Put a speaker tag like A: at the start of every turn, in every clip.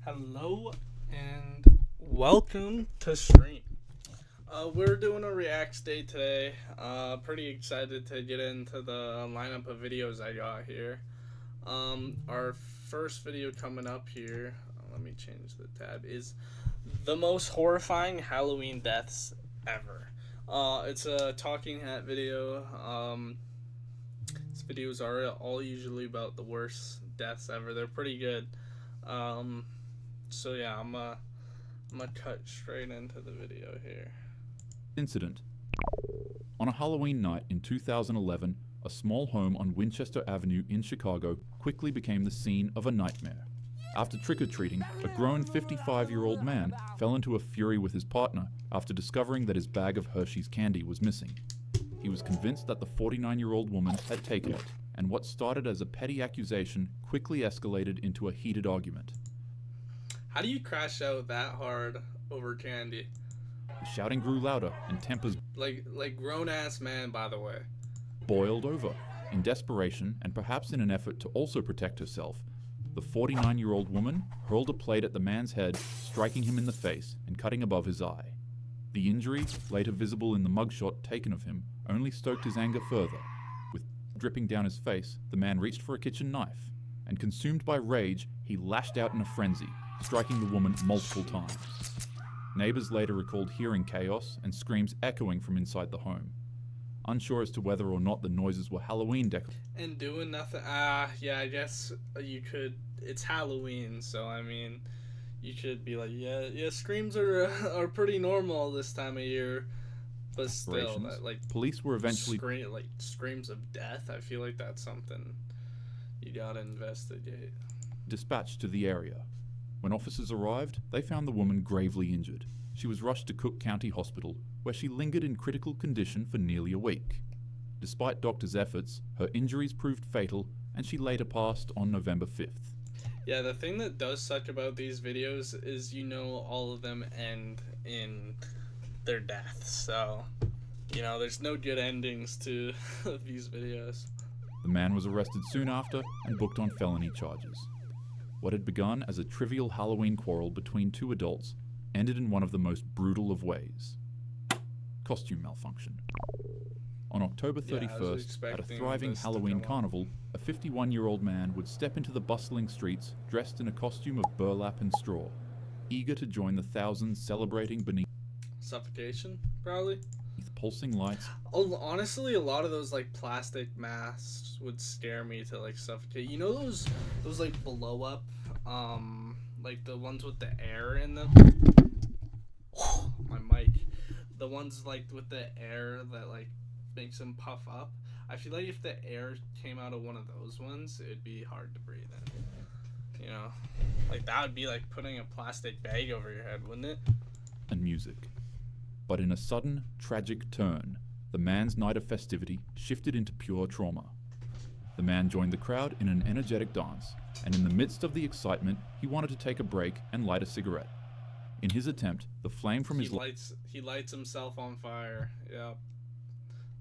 A: Hello and welcome to stream. We're doing a Reacts day today. Pretty excited to get into the lineup of videos I got here. Our first video coming up here, let me change the tab, is the most horrifying Halloween deaths ever. It's a talking hat video. These videos are all usually about the worst deaths ever. They're pretty good. So yeah, I'm gonna cut straight into the video here.
B: Incident. On a Halloween night in 2011, a small home on Winchester Avenue in Chicago quickly became the scene of a nightmare. After trick-or-treating, a grown 55-year-old man fell into a fury with his partner after discovering that his bag of Hershey's candy was missing. He was convinced that the 49-year-old woman had taken it, and what started as a petty accusation quickly escalated into a heated argument.
A: How do you crash out that hard over candy?
B: The shouting grew louder and tempers
A: Like grown-ass man, by the way.
B: boiled over. In desperation, and perhaps in an effort to also protect herself, the 49-year-old woman hurled a plate at the man's head, striking him in the face and cutting above his eye. The injury, later visible in the mugshot taken of him, only stoked his anger further. With dripping down his face, the man reached for a kitchen knife, and consumed by rage, he lashed out in a frenzy, striking the woman multiple times. Neighbors later recalled hearing chaos and screams echoing from inside the home. Unsure as to whether or not the noises were Halloween decorations.
A: And doing nothing. Yeah, I guess you could. It's Halloween, so I mean, you could be like, yeah, screams are pretty normal this time of year, but still,
B: Police were eventually
A: screams of death. I feel like that's something you gotta investigate.
B: dispatched to the area. When officers arrived, they found the woman gravely injured. She was rushed to Cook County Hospital, where she lingered in critical condition for nearly a week. Despite doctors' efforts, her injuries proved fatal, and she later passed on November 5th.
A: Yeah, the thing that does suck about these videos is all of them end in their deaths. So, there's no good endings to these videos.
B: The man was arrested soon after and booked on felony charges. What had begun as a trivial Halloween quarrel between two adults ended in one of the most brutal of ways. Costume malfunction. On October 31st, at a thriving Halloween carnival, a 51-year-old man would step into the bustling streets dressed in a costume of burlap and straw, eager to join the thousands celebrating beneath
A: Suffocation, probably?
B: pulsing lights.
A: Honestly, a lot of those plastic masks would scare me to suffocate. You know those blow up, the ones with the air in them. My mic. The ones with the air that makes them puff up. I feel like if the air came out of one of those ones, it'd be hard to breathe in. That would be like putting a plastic bag over your head, wouldn't it?
B: And music. But in a sudden, tragic turn, the man's night of festivity shifted into pure trauma. The man joined the crowd in an energetic dance, and in the midst of the excitement, he wanted to take a break and light a cigarette. In his attempt, the flame from his
A: he lights himself on fire. Yep.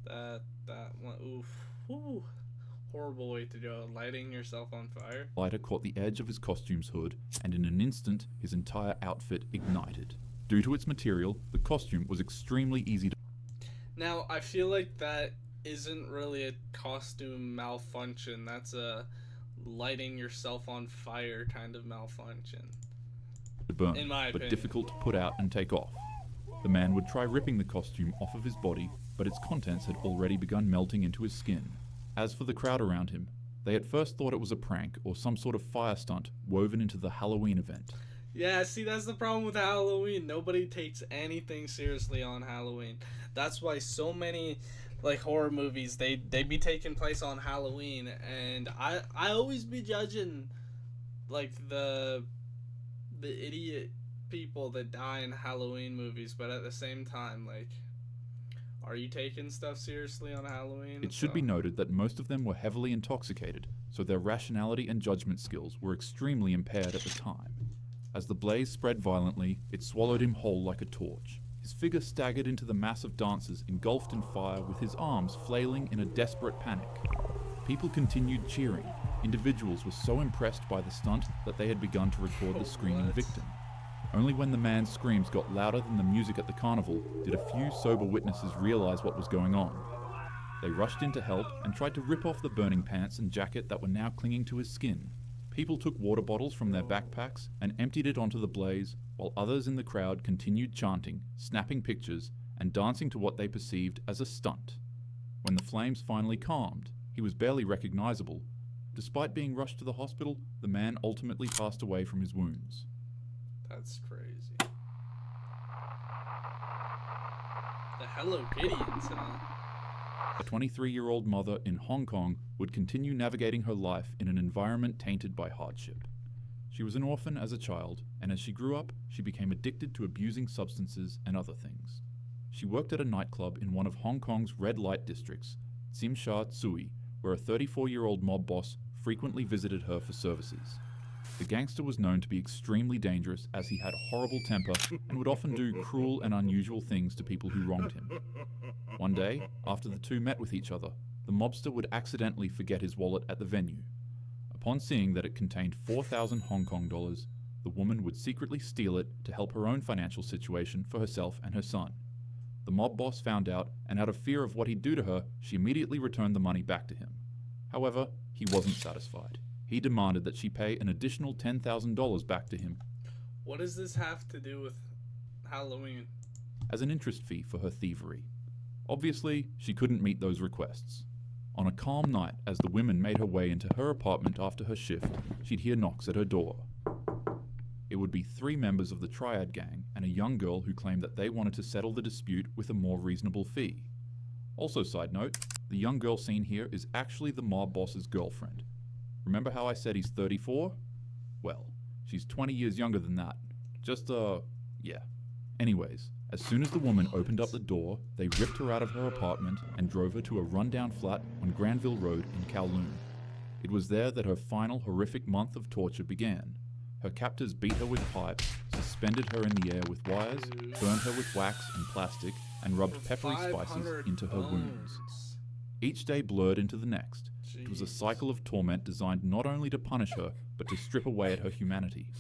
A: That one. Oof. Woo. Horrible way to go. Lighting yourself on fire.
B: Lighter caught the edge of his costume's hood, and in an instant, his entire outfit ignited. Due to its material, the costume was extremely easy to...
A: Now, I feel like that isn't really a costume malfunction. That's a lighting yourself on fire kind of malfunction.
B: burn,
A: in my
B: but
A: opinion.
B: difficult to put out and take off. The man would try ripping the costume off of his body, but its contents had already begun melting into his skin. As for the crowd around him, they at first thought it was a prank or some sort of fire stunt woven into the Halloween event.
A: Yeah, see, that's the problem with Halloween. Nobody takes anything seriously on Halloween. That's why so many horror movies they be taking place on Halloween, and I always be judging the idiot people that die in Halloween movies, but at the same time, are you taking stuff seriously on Halloween?
B: It should be noted that most of them were heavily intoxicated, so their rationality and judgment skills were extremely impaired at the time. As the blaze spread violently, it swallowed him whole like a torch. His figure staggered into the mass of dancers engulfed in fire with his arms flailing in a desperate panic. People continued cheering, individuals were so impressed by the stunt that they had begun to record the screaming victim. Only when the man's screams got louder than the music at the carnival did a few sober witnesses realize what was going on. They rushed in to help and tried to rip off the burning pants and jacket that were now clinging to his skin. People took water bottles from their backpacks and emptied it onto the blaze, while others in the crowd continued chanting, snapping pictures, and dancing to what they perceived as a stunt. When the flames finally calmed, he was barely recognizable. Despite being rushed to the hospital, the man ultimately passed away from his wounds.
A: That's crazy. The Hello Kitty incident.
B: A 23-year-old mother in Hong Kong would continue navigating her life in an environment tainted by hardship. She was an orphan as a child, and as she grew up, she became addicted to abusing substances and other things. She worked at a nightclub in one of Hong Kong's red light districts, Tsim Sha Tsui, where a 34-year-old mob boss frequently visited her for services. The gangster was known to be extremely dangerous as he had a horrible temper and would often do cruel and unusual things to people who wronged him. One day, after the two met with each other, the mobster would accidentally forget his wallet at the venue. Upon seeing that it contained 4,000 Hong Kong dollars, the woman would secretly steal it to help her own financial situation for herself and her son. The mob boss found out, and out of fear of what he'd do to her, she immediately returned the money back to him. However, he wasn't satisfied. He demanded that she pay an additional $10,000 back to him.
A: What does this have to do with Halloween?
B: As an interest fee for her thievery. Obviously, she couldn't meet those requests. On a calm night, as the woman made her way into her apartment after her shift, she'd hear knocks at her door. It would be 3 members of the Triad gang and a young girl who claimed that they wanted to settle the dispute with a more reasonable fee. Also, side note, the young girl seen here is actually the mob boss's girlfriend. Remember how I said he's 34? Well, she's 20 years younger than that. Yeah. Anyways, as soon as the woman opened up the door, they ripped her out of her apartment and drove her to a rundown flat on Granville Road in Kowloon. It was there that her final horrific month of torture began. Her captors beat her with pipes, suspended her in the air with wires, burned her with wax and plastic, and rubbed peppery spices into her wounds. Each day blurred into the next. It was a cycle of torment designed not only to punish her, but to strip away at her humanity.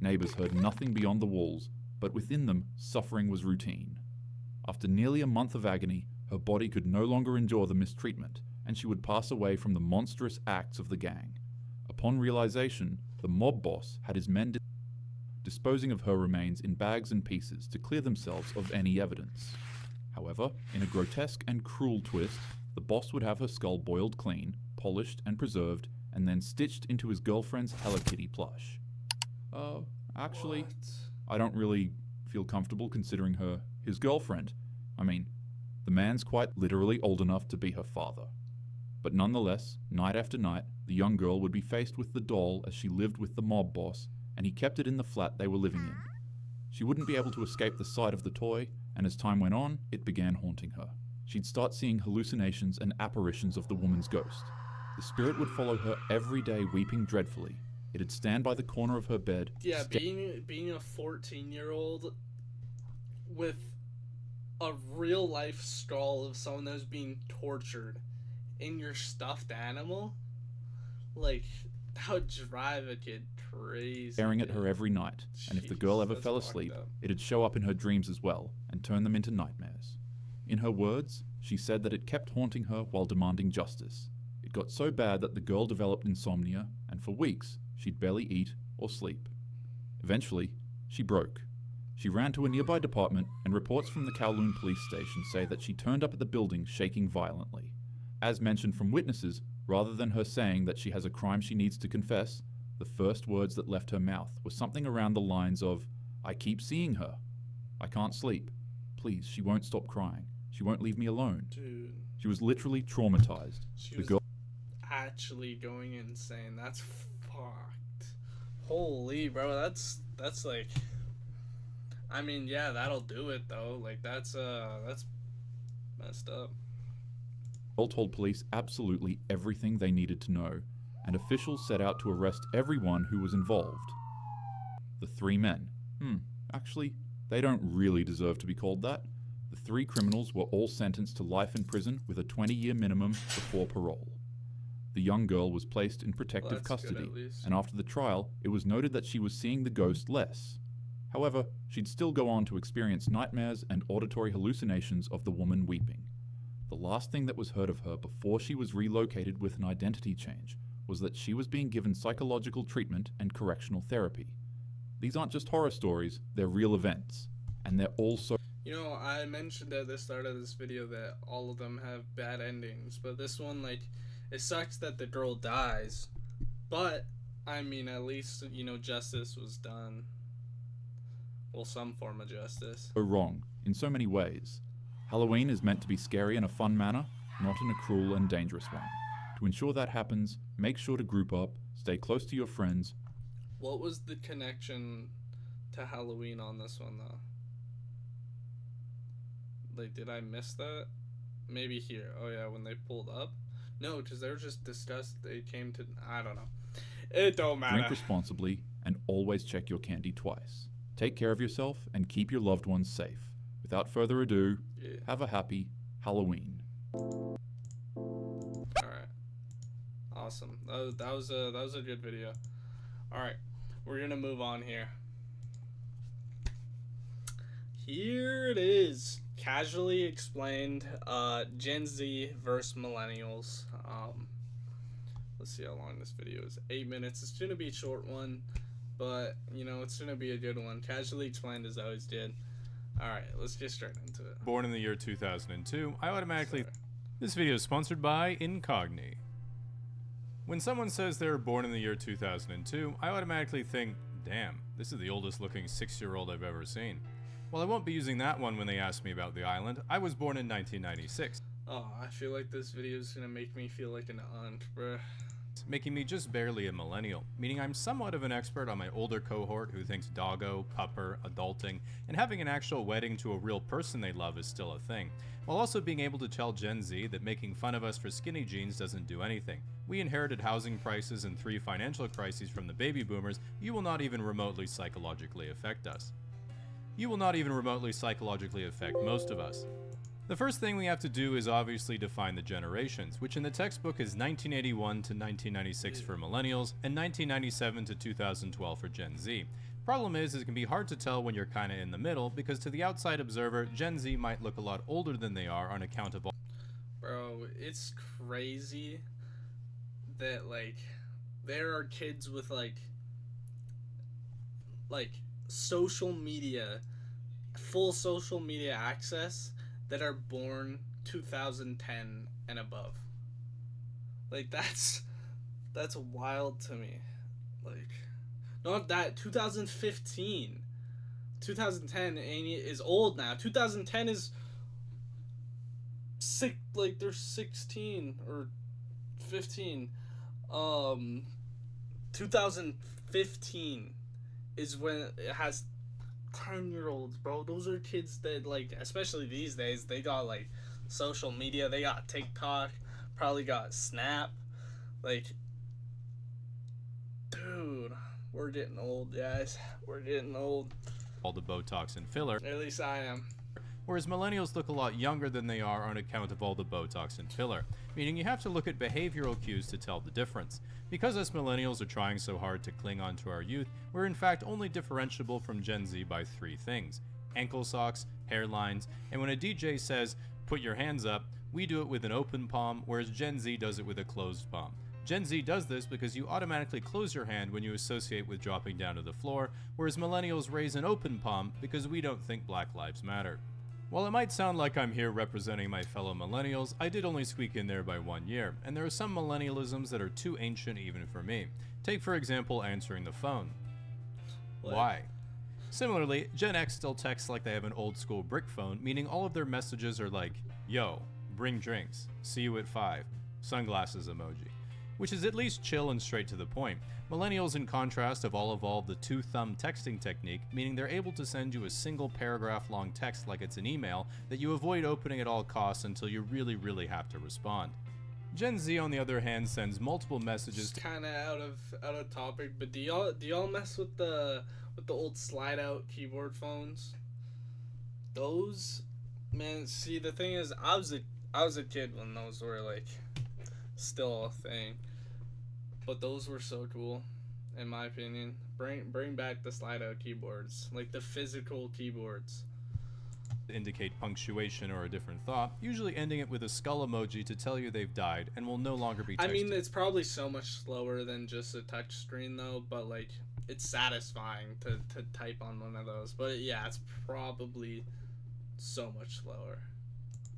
B: Neighbors heard nothing beyond the walls, but within them, suffering was routine. After nearly a month of agony, her body could no longer endure the mistreatment, and she would pass away from the monstrous acts of the gang. Upon realization, the mob boss had his men disposing of her remains in bags and pieces to clear themselves of any evidence. However, in a grotesque and cruel twist, the boss would have her skull boiled clean, polished and preserved, and then stitched into his girlfriend's Hello Kitty plush. Actually,
A: What?
B: I don't really feel comfortable considering her his girlfriend. I mean, the man's quite literally old enough to be her father. But nonetheless, night after night, the young girl would be faced with the doll as she lived with the mob boss, and he kept it in the flat they were living in. She wouldn't be able to escape the sight of the toy, and as time went on, it began haunting her. She'd start seeing hallucinations and apparitions of the woman's ghost. The spirit would follow her every day, weeping dreadfully. It'd stand by the corner of her bed.
A: Yeah, being a 14-year-old with a real life skull of someone that's being tortured in your stuffed animal, like, that would drive a kid crazy.
B: Staring at her every night, and if the girl ever
A: That's
B: fell
A: fucked
B: asleep,
A: up.
B: it'd show up in her dreams as well, and turn them into nightmares. In her words, she said that it kept haunting her while demanding justice. It got so bad that the girl developed insomnia, and for weeks, she'd barely eat or sleep. Eventually, she broke. She ran to a nearby department, and reports from the Kowloon police station say that she turned up at the building shaking violently. As mentioned from witnesses, rather than her saying that she has a crime she needs to confess, the first words that left her mouth were something around the lines of, "I keep seeing her. I can't sleep. Please, she won't stop crying. She won't leave me alone."
A: Dude,
B: She was literally traumatized.
A: she
B: The
A: was
B: girl
A: actually going insane. That's fucked. Holy, bro, that's like, I mean, yeah, that'll do it though. Like, that's messed up.
B: told police absolutely everything they needed to know, and officials set out to arrest everyone who was involved. The 3 men. Actually, they don't really deserve to be called that. The 3 criminals were all sentenced to life in prison with a 20-year minimum before parole. The young girl was placed in
A: Well,
B: protective
A: that's good,
B: custody,
A: at least.
B: and after the trial, it was noted that she was seeing the ghost less. However, she'd still go on to experience nightmares and auditory hallucinations of the woman weeping. The last thing that was heard of her before she was relocated with an identity change was that she was being given psychological treatment and correctional therapy. These aren't just horror stories, they're real events, and they're also...
A: You know, I mentioned at the start of this video that all of them have bad endings, but this one, like, it sucks that the girl dies, but, I mean, at least, you know, justice was done. Well, some form of justice.
B: wrong in so many ways. Halloween is meant to be scary in a fun manner, not in a cruel and dangerous one. To ensure that happens, make sure to group up, stay close to your friends.
A: What was the connection to Halloween on this one, though? Like, did I miss that? Maybe here. Oh, yeah, when they pulled up? No, because they were just discussed. They came to... I don't know. It don't matter.
B: Drink responsibly, and always check your candy twice. Take care of yourself, and keep your loved ones safe. Without further ado,
A: Yeah.
B: have a happy Halloween.
A: Alright. Awesome. That was a good video. Alright. We're gonna move on here. Here it is. Casually explained. Gen Z versus millennials. Let's see how long this video is. 8 minutes. It's gonna be a short one, but you know it's gonna be a good one. Casually explained as I always did. Alright, let's get straight into it.
C: Born in the year 2002, I automatically...
A: Sorry.
C: This video is sponsored by Incogni. When someone says they were born in the year 2002, I automatically think, damn, this is the oldest looking 6-year-old I've ever seen. Well, I won't be using that one when they ask me about the island. I was born in 1996.
A: Oh, I feel like this video is gonna make me feel like an aunt, bruh.
C: Making me just barely a millennial, meaning I'm somewhat of an expert on my older cohort who thinks doggo, pupper, adulting, and having an actual wedding to a real person they love is still a thing, while also being able to tell Gen Z that making fun of us for skinny jeans doesn't do anything. We inherited housing prices and 3 financial crises from the baby boomers. You will not even remotely psychologically affect us. You will not even remotely psychologically affect most of us. The first thing we have to do is obviously define the generations, which in the textbook is 1981 to 1996 for millennials and 1997 to 2012 for Gen Z. Problem is it can be hard to tell when you're kinda in the middle, because to the outside observer, Gen Z might look a lot older than they are on account of all...
A: Bro, it's crazy that, like, there are kids with, like social media, full social media access that are born 2010 and above. Like, that's wild to me. Like, not that 2015, 2010 is old now. 2010 is like they're 16 or 15. 2015 is when it has 10-year-olds, bro. Those are kids that, like, especially these days, they got, like, social media. They got TikTok, probably got Snap. Like, dude, we're getting old, guys. We're getting old.
C: all the Botox and filler,
A: At least I am.
C: whereas millennials look a lot younger than they are on account of all the Botox and filler, meaning you have to look at behavioral cues to tell the difference. Because us millennials are trying so hard to cling on to our youth, we're in fact only differentiable from Gen Z by 3 things: ankle socks, hairlines, and when a DJ says, "Put your hands up," we do it with an open palm, whereas Gen Z does it with a closed palm. Gen Z does this because you automatically close your hand when you associate with dropping down to the floor, whereas millennials raise an open palm because we don't think Black Lives Matter. While it might sound like I'm here representing my fellow millennials, I did only squeak in there by 1 year, and there are some millennialisms that are too ancient even for me. Take for example answering the phone.
A: What?
C: Why? Similarly, Gen X still texts like they have an old school brick phone, meaning all of their messages are like, "Yo, bring drinks, see you at 5, sunglasses emoji," which is at least chill and straight to the point. Millennials, in contrast, have all evolved the 2-thumb texting technique, meaning they're able to send you a single paragraph long text like it's an email that you avoid opening at all costs until you really have to respond. Gen Z, on the other hand, sends multiple messages
A: Just kind of out of topic, but do y'all mess with the old slide out keyboard phones? Those, man. See, the thing is, I was a kid when those were like still a thing. But those were so cool, in my opinion. Bring back the slide out keyboards, like the physical keyboards.
C: To indicate punctuation or a different thought, usually ending it with a skull emoji to tell you they've died and will no longer be texted.
A: I mean, it's probably so much slower than just a touch screen though, but like it's satisfying to type on one of those. But yeah, it's probably so much slower.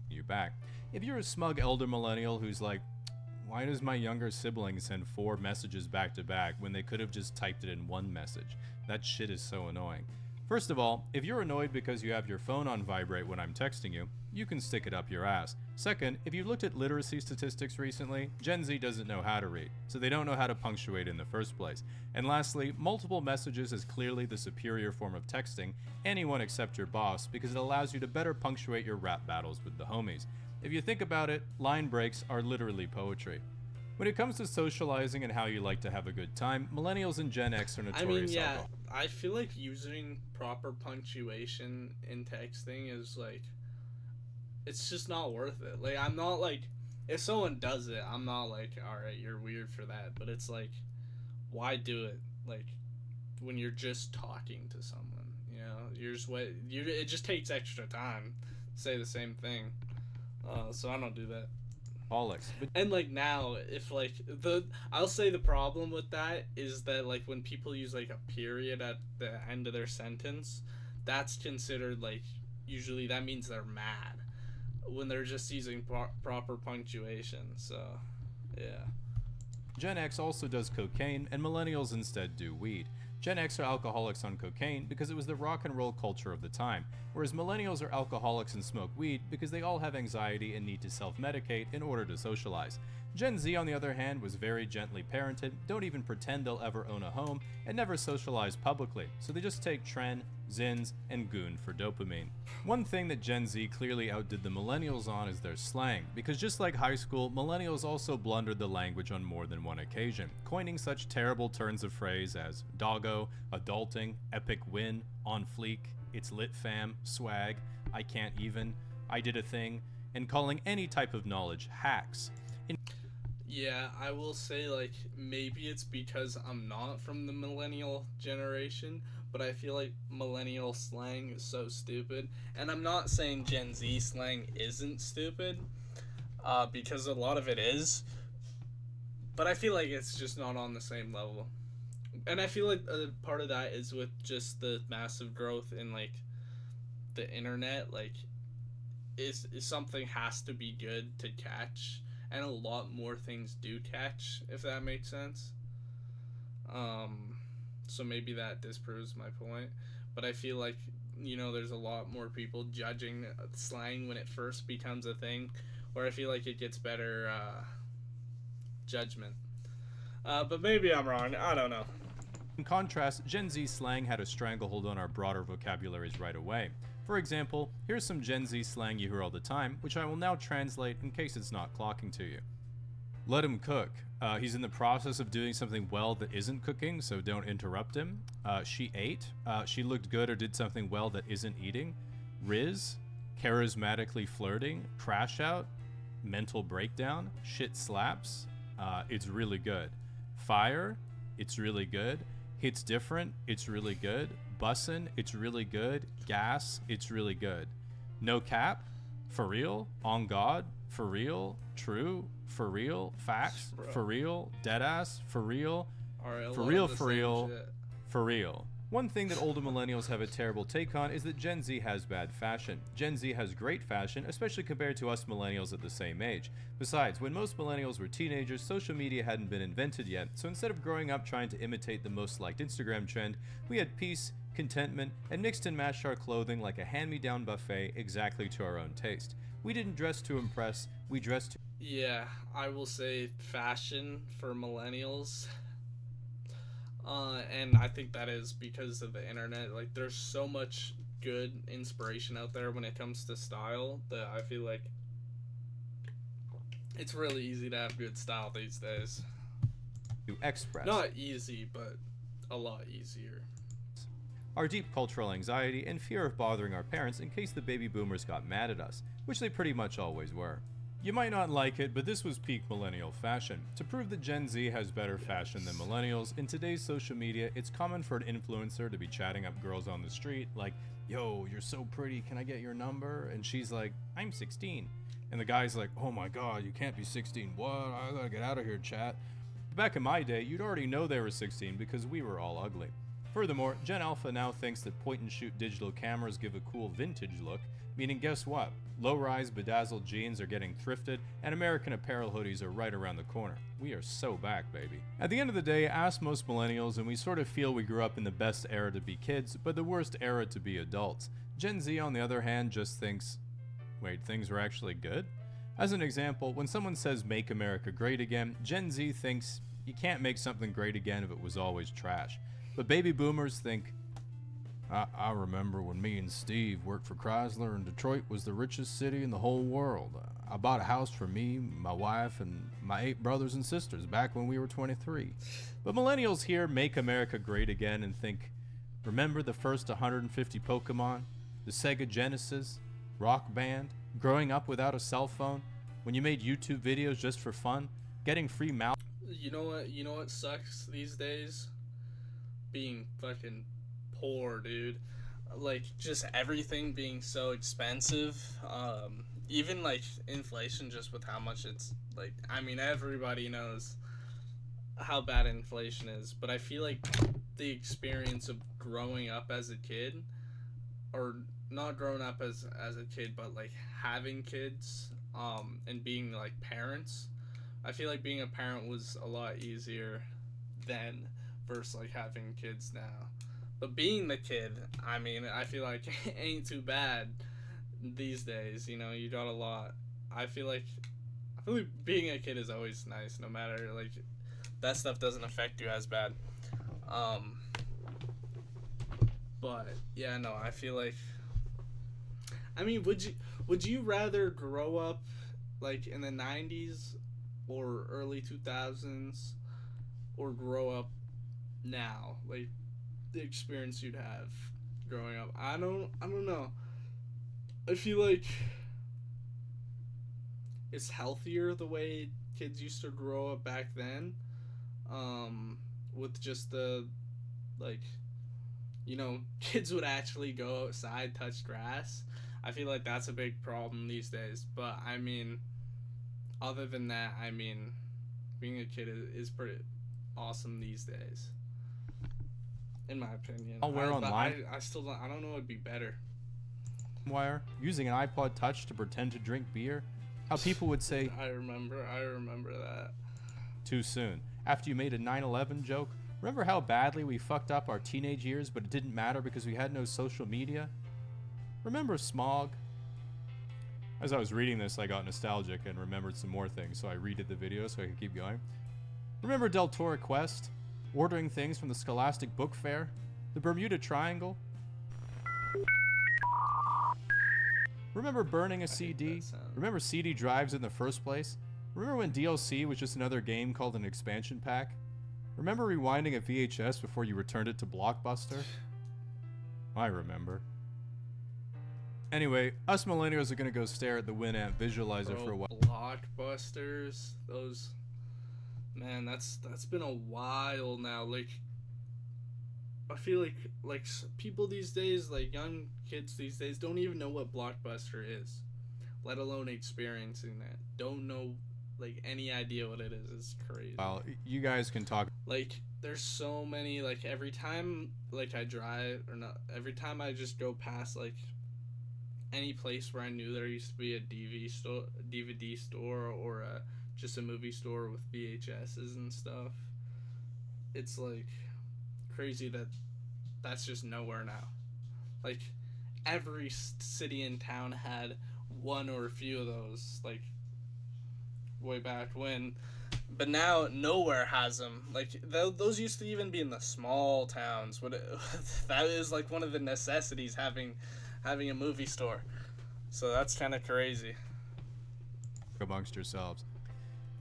C: You back. If you're a smug elder millennial who's like, why does my younger sibling send 4 messages back to back when they could have just typed it in one message? That shit is so annoying. First of all, if you're annoyed because you have your phone on vibrate when I'm texting you, you can stick it up your ass. Second, if you looked at literacy statistics recently, Gen Z doesn't know how to read, so they don't know how to punctuate in the first place. And lastly, multiple messages is clearly the superior form of texting, anyone except your boss, because it allows you to better punctuate your rap battles with the homies. If you think about it, line breaks are literally poetry. When it comes to socializing and how you like to have a good time, millennials and Gen X are notorious.
A: I mean, yeah, I feel like using proper punctuation in texting is like, it's just not worth it. Like, I'm not like, if someone does it, I'm not like, alright, you're weird for that. But it's like, why do it? Like, when you're just talking to someone, you know, it just takes extra time to say the same thing. So I don't do that. And like now, if like I'll say the problem with that is that like when people use like a period at the end of their sentence, that's considered like, usually that means they're mad when they're just using proper punctuation. So yeah.
C: Gen X also does cocaine, and millennials instead do weed. Gen X are alcoholics on cocaine because it was the rock and roll culture of the time, whereas millennials are alcoholics and smoke weed because they all have anxiety and need to self-medicate in order to socialize. Gen Z, on the other hand, was very gently parented, don't even pretend they'll ever own a home, and never socialize publicly, so they just take Tren, Zins, and Goon for dopamine. One thing that Gen Z clearly outdid the millennials on is their slang, because just like high school, millennials also blundered the language on more than one occasion, coining such terrible turns of phrase as doggo, adulting, epic win, on fleek, it's lit fam, swag, I can't even, I did a thing, and calling any type of knowledge hacks.
A: Yeah, I will say, like, maybe it's because I'm not from the millennial generation, but I feel like millennial slang is so stupid. And I'm not saying Gen Z slang isn't stupid, because a lot of it is, but I feel like it's just not on the same level. And I feel like part of that is with just the massive growth in, like, the internet. Like, is something has to be good to catch, and a lot more things do catch, if that makes sense. So maybe that disproves my point, but I feel like, you know, there's a lot more people judging slang when it first becomes a thing, where I feel like it gets better judgment. But maybe I'm wrong, I don't know.
C: In contrast, Gen Z slang had a stranglehold on our broader vocabularies right away. For example, here's some Gen Z slang you hear all the time, which I will now translate in case it's not clocking to you. Let him cook. He's in the process of doing something well that isn't cooking, so don't interrupt him. She ate. She looked good or did something well that isn't eating. Riz. Charismatically flirting. Crash out. Mental breakdown. Shit slaps. It's really good. Fire. It's really good. Hits different. It's really good. Bussin', it's really good. Gas, it's really good. No cap, for real, on God, for real, true, for real, facts, for real, deadass, for real, for real, for real. One thing that older millennials have a terrible take on is that Gen Z has bad fashion. Gen Z has great fashion, especially compared to us millennials at the same age. Besides, when most millennials were teenagers, social media hadn't been invented yet, so instead of growing up trying to imitate the most liked Instagram trend, we had peace, contentment, and mixed and matched our clothing like a hand-me-down buffet exactly to our own taste. We didn't dress to impress, we dressed to...
A: Yeah, I will say fashion for millennials. And I think that is because of the internet. Like, there's so much good inspiration out there when it comes to style that I feel like it's really easy to have good style these days.
C: To express.
A: Not easy, but a lot easier.
C: Our deep cultural anxiety and fear of bothering our parents in case the baby boomers got mad at us, which they pretty much always were. You might not like it, but this was peak millennial fashion. To prove that Gen Z has better fashion than millennials, in today's social media, it's common for an influencer to be chatting up girls on the street like, "Yo, you're so pretty, can I get your number?" And she's like, "I'm 16." And the guy's like, "Oh my god, you can't be 16. What? I gotta get out of here, chat." But back in my day, you'd already know they were 16 because we were all ugly. Furthermore, Gen Alpha now thinks that point-and-shoot digital cameras give a cool vintage look, meaning guess what? Low-rise bedazzled jeans are getting thrifted, and American Apparel hoodies are right around the corner. We are so back, baby. At the end of the day, ask most millennials, and we sort of feel we grew up in the best era to be kids, but the worst era to be adults. Gen Z, on the other hand, just thinks, wait, things were actually good? As an example, when someone says "Make America Great Again," Gen Z thinks you can't make something great again if it was always trash. But baby boomers think, I remember when me and Steve worked for Chrysler and Detroit was the richest city in the whole world. I bought a house for me, my wife, and my 8 brothers and sisters back when we were 23. But millennials hear "Make America Great Again" and think, remember the first 150 Pokemon, the Sega Genesis, Rock Band, growing up without a cell phone, when you made YouTube videos just for fun, getting free mouse.
A: You know what? You know what sucks these days? Being fucking poor, dude. Like, just everything being so expensive. Even like inflation, just with how much it's like. I mean, everybody knows how bad inflation is, but I feel like the experience of growing up as a kid, or not growing up as a kid, but like having kids, and being like parents. I feel like being a parent was a lot easier then versus like having kids now. But being the kid, I mean, I feel like it ain't too bad these days. You know, you got a lot. I feel like being a kid is always nice, no matter like that stuff doesn't affect you as bad. But yeah, no, I feel like. I mean, would you rather grow up like in the 90s or early 2000s, or grow up now, like the experience you'd have growing up? I don't know. I feel like it's healthier the way kids used to grow up back then, with just the, like, you know, kids would actually go outside, touch grass. I feel like that's a big problem these days. But I mean, other than that, I mean, being a kid is pretty awesome these days, in my opinion. I still don't. I don't know. It'd be better.
C: Wire, using an iPod Touch to pretend to drink beer. How people would say,
A: I remember that.
C: Too soon. After you made a 9/11 joke, remember how badly we fucked up our teenage years, but it didn't matter because we had no social media? Remember smog? As I was reading this, I got nostalgic and remembered some more things, so I redid the video so I could keep going. Remember Deltora Quest? Ordering things from the Scholastic Book Fair? The Bermuda Triangle? Remember burning a CD? Remember CD drives in the first place? Remember when DLC was just another game called an expansion pack? Remember rewinding a VHS before you returned it to Blockbuster? I remember. Anyway, us millennials are gonna go stare at the Winamp visualizer for a while.
A: Blockbusters, those, man, that's been a while now. Like, I feel like people these days, like young kids these days, don't even know what Blockbuster is, let alone experiencing that. Don't know like any idea what it is. It's crazy.
C: Well, you guys can talk.
A: Like, there's so many. Like, every time like I drive, or not, every time I just go past like any place where I knew there used to be a DVD store, or just a movie store with VHSs and stuff, it's like crazy that that's just nowhere now. Like, every city and town had one or a few of those, like, way back when, but now nowhere has them. Like, those used to even be in the small towns. That is like one of the necessities, having a movie store. So that's kind of crazy.
C: Amongst yourselves.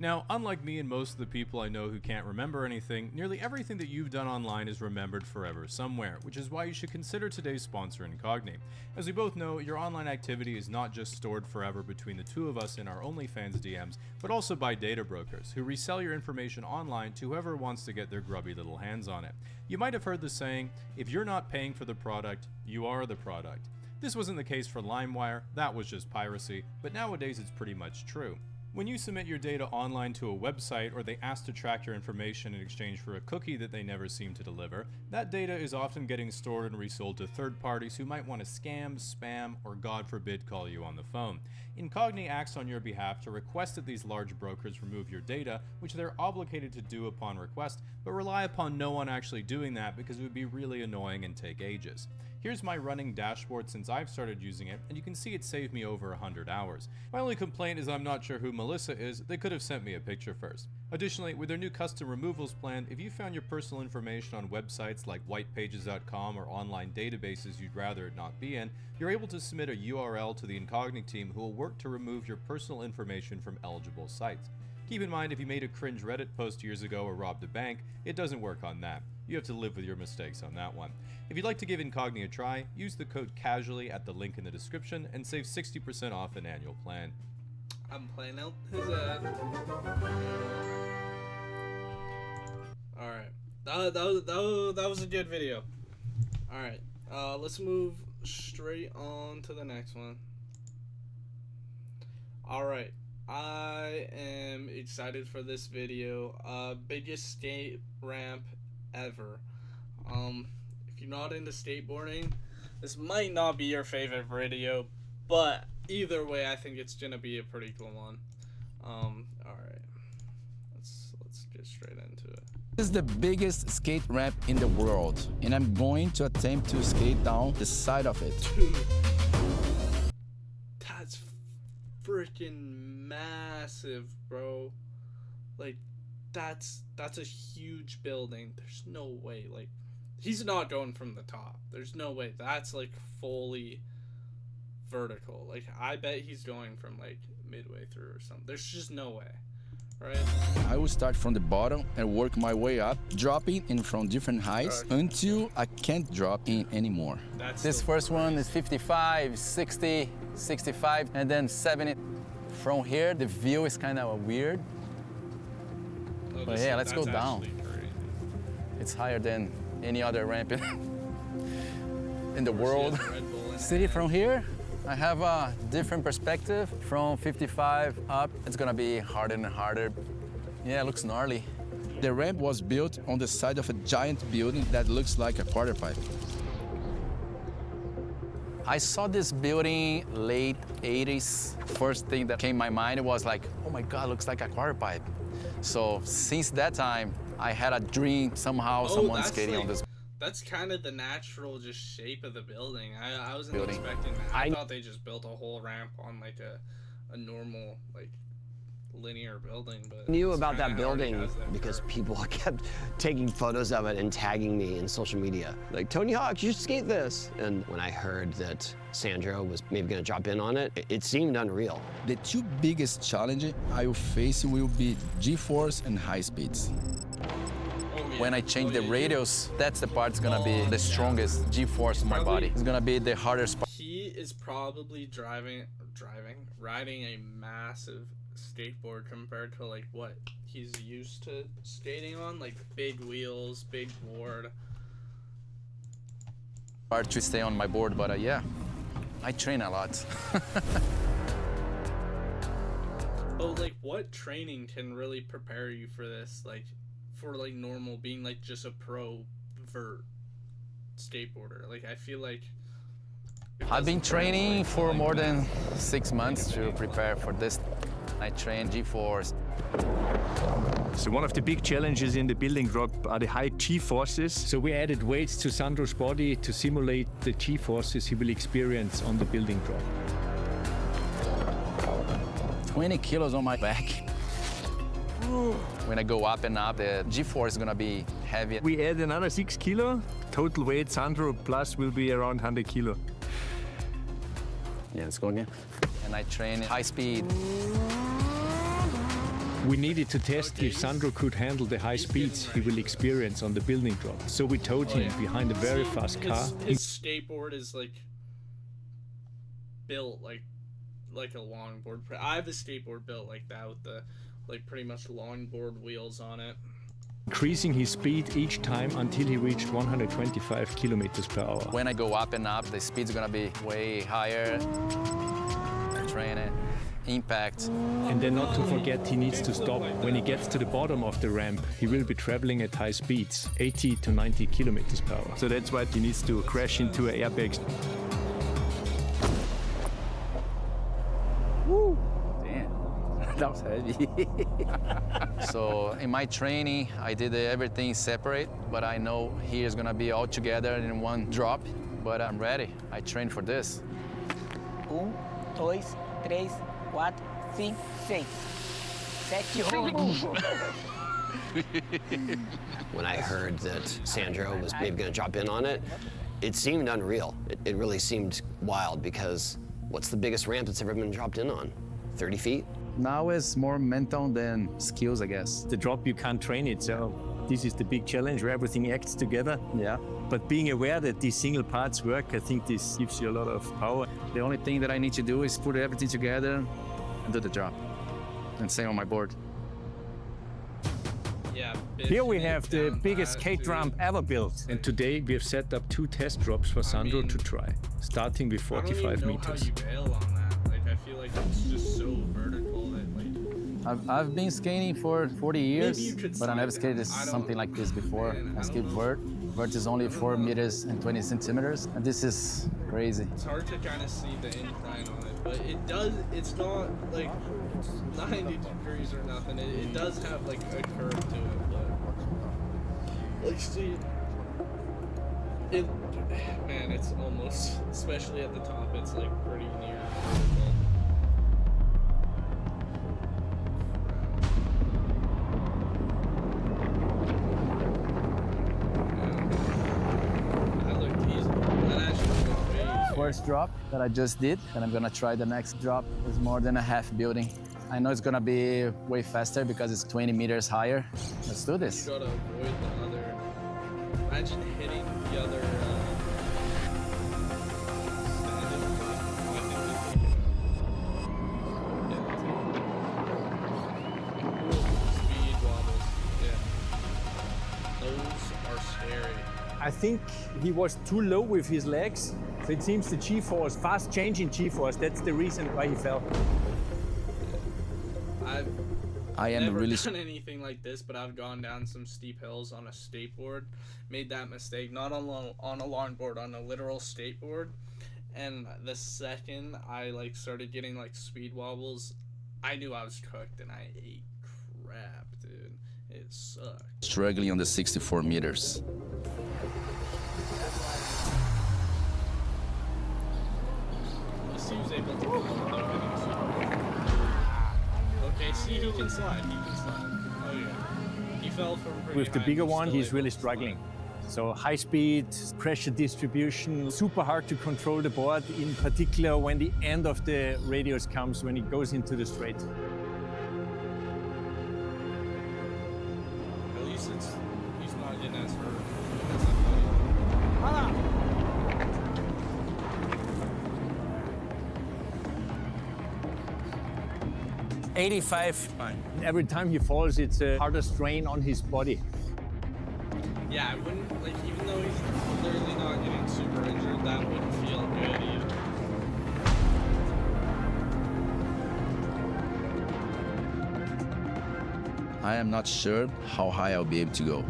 C: Now, unlike me and most of the people I know who can't remember anything, nearly everything that you've done online is remembered forever somewhere, which is why you should consider today's sponsor, Incogni. As we both know, your online activity is not just stored forever between the two of us in our OnlyFans DMs, but also by data brokers, who resell your information online to whoever wants to get their grubby little hands on it. You might have heard the saying, if you're not paying for the product, you are the product. This wasn't the case for LimeWire, that was just piracy, but nowadays it's pretty much true. When you submit your data online to a website or they ask to track your information in exchange for a cookie that they never seem to deliver, that data is often getting stored and resold to third parties who might want to scam, spam, or God forbid call you on the phone. Incogni acts on your behalf to request that these large brokers remove your data, which they're obligated to do upon request, but rely upon no one actually doing that because it would be really annoying and take ages. Here's my running dashboard since I've started using it, and you can see it saved me over 100 hours. My only complaint is I'm not sure who Melissa is. They could have sent me a picture first. Additionally, with their new custom removals plan, if you found your personal information on websites like whitepages.com or online databases you'd rather it not be in, you're able to submit a URL to the Incogni team who will work to remove your personal information from eligible sites. Keep in mind, if you made a cringe Reddit post years ago or robbed a bank, it doesn't work on that. You have to live with your mistakes on that one. If you'd like to give Incogni a try, use the code CASUALLY at the link in the description and save 60% off an annual plan.
A: I'm playing out his ad. Alright. That was a good video. Alright. Let's move straight on to the next one. Alright. I am excited for this video. Biggest skate ramp ever. If you're not into skateboarding, this might not be your favorite video, but either way, I think it's gonna be a pretty cool one. Alright. Let's get straight into it.
D: This is the biggest skate ramp in the world, and I'm going to attempt to skate down the side of it.
A: Dude, that's freaking massive, bro. Like, that's a huge building. There's no way, like, he's not going from the top. There's no way. That's like fully vertical. Like, I bet he's going from like midway through or something. There's just no way, right?
D: I will start from the bottom and work my way up, dropping in from different heights until I can't drop in anymore.
E: This first one is 55, 60, 65, and then 70. From here, the view is kind of weird.
A: Oh,
E: But yeah, let's go down. It's higher than any other ramp in the world. See it from here? I have a different perspective. From 55 up, it's gonna be harder and harder. Yeah, it looks gnarly.
D: The ramp was built on the side of a giant building that looks like a quarter pipe.
E: I saw this building late 80s. First thing that came to my mind was like, oh my God, looks like a quarter pipe. So since that time, I had a dream somehow someone skating on this.
A: That's kind of the natural just shape of the building. I wasn't expecting that. I thought they just built a whole ramp on like a normal like linear building. But
F: I knew about that building because people kept taking photos of it and tagging me in social media. Like, Tony Hawk, you should skate this. And when I heard that Sandro was maybe gonna drop in on it, it seemed unreal.
D: The two biggest challenges I will face will be G-force and high speeds.
E: When I change the radius, that's the part that's gonna be the strongest G-force in my body. It's gonna be the hardest part.
A: He is probably riding a massive skateboard compared to like what he's used to skating on, like big wheels, big board.
E: Hard to stay on my board, but yeah, I train a lot.
A: But like, what training can really prepare you for this? Like, for like normal being like just a pro vert skateboarder. Like, I feel like
E: I've been training for more than 6 months to prepare for this. I train G-force.
G: So one of the big challenges in the building drop are the high G-forces.
H: So we added weights to Sandro's body to simulate the G-forces he will experience on the building drop.
E: 20 kilos on my back. When I go up and up, the G-force is gonna be heavy.
G: We add another 6 kilo. Total weight Sandro plus will be around 100 kilo.
E: Yeah, let's go again. And I train high speed.
H: We needed to test if Sandro could handle the high speeds he will experience on the building drop. So we towed him behind a very fast car.
A: His skateboard is like built like a longboard. I have a skateboard built like that with the like pretty much longboard wheels on it.
H: Increasing his speed each time until he reached 125 kilometers per hour.
E: When I go up and up, the speed's gonna be way higher. Training, impact.
H: And then not to forget, he needs to stop. When he gets to the bottom of the ramp, he will be traveling at high speeds, 80 to 90 kilometers per hour.
G: So that's why he needs to crash into an airbag.
E: Woo! Damn, that was heavy. So in my training, I did everything separate, but I know here is gonna be all together in one drop. But I'm ready. I trained for this.
I: 1, 2, 3, 4, 5, 6, 7, 8.
F: When I heard that Sandro was maybe going to drop in on it, it seemed unreal. It really seemed wild because what's the biggest ramp that's ever been dropped in on? 30 feet?
E: Now it's more mental than skills, I guess.
H: The drop, you can't train it, so this is the big challenge where everything acts together.
E: Yeah.
H: But being aware that these single parts work, I think this gives you a lot of power.
E: The only thing that I need to do is put everything together and do the drop and stay on my board.
A: Yeah.
J: Here we have the biggest skate ramp ever built.
H: And today we have set up 2 test drops for Sandro to try, starting with 45
A: I don't even know
H: meters.
A: how you bail on that. Like I feel like it's just so vertical that like.
E: I've been skating for 40 years,
A: you could
E: but I never
A: slide
E: skated
A: it. I don't-
E: something like this before.
A: Man,
E: I
A: I
E: skate
A: don't know.
E: vert. Vert is only 4 meters and 20 centimeters, and this is crazy.
A: It's hard to kind of see the incline on it, but it does. It's not like 90 degrees or nothing. It does have like a curve to it, but like see, it. Man, it's almost, especially at the top, it's like pretty near vertical. That looked easy. That actually looked way easier.
E: First drop that I just did, and I'm gonna try the next drop. It's more than a half building. I know it's gonna be way faster because it's 20 meters higher. Let's do
A: You
E: this.
A: gotta avoid the other. Imagine hitting the other. Standing plate. Oh, I think we take it. Yeah, that's it. Speed wobbles. Yeah. Those are scary.
J: I think he was too low with his legs. So it seems the G-force, fast changing G-force, that's the reason why he fell.
F: I am
A: never
F: really
A: done anything like this, but I've gone down some steep hills on a skateboard. Made that mistake, not on a longboard, on a literal skateboard. And the second I like started getting like speed wobbles, I knew I was cooked, and I ate crap, dude. It sucked.
D: Struggling on the 64 meters.
A: At least he was able to go without getting super. Okay, see, he can slide. He can slide. Oh yeah. He fell from pretty
J: With the
A: high,
J: bigger
A: but
J: one,
A: still
J: he's
A: able
J: really
A: to slide.
J: struggling. So high speed, pressure distribution, super hard to control the board, in particular when the end of the radius comes, when it goes into the straight.
A: At least he's not getting as hurt.
J: 85. Every time he falls, it's a harder strain on his body.
A: Yeah, I wouldn't, like, even though he's clearly not getting super injured, that wouldn't feel good either.
D: I am not sure how high I'll be able to go.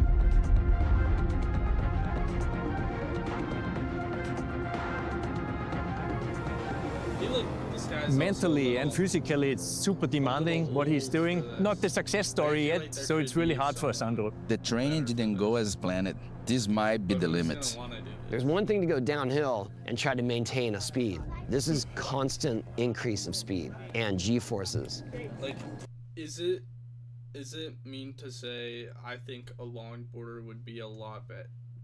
A: This guy's
J: Mentally and physically, it's super demanding what he's doing. Not the success story yet, so it's really hard for Sandro.
D: The training didn't go as planned. This might be the limit.
F: There's one thing to go downhill and try to maintain a speed. This is constant increase of speed and G-forces.
A: Like, is it mean to say I think a longboarder would be a lot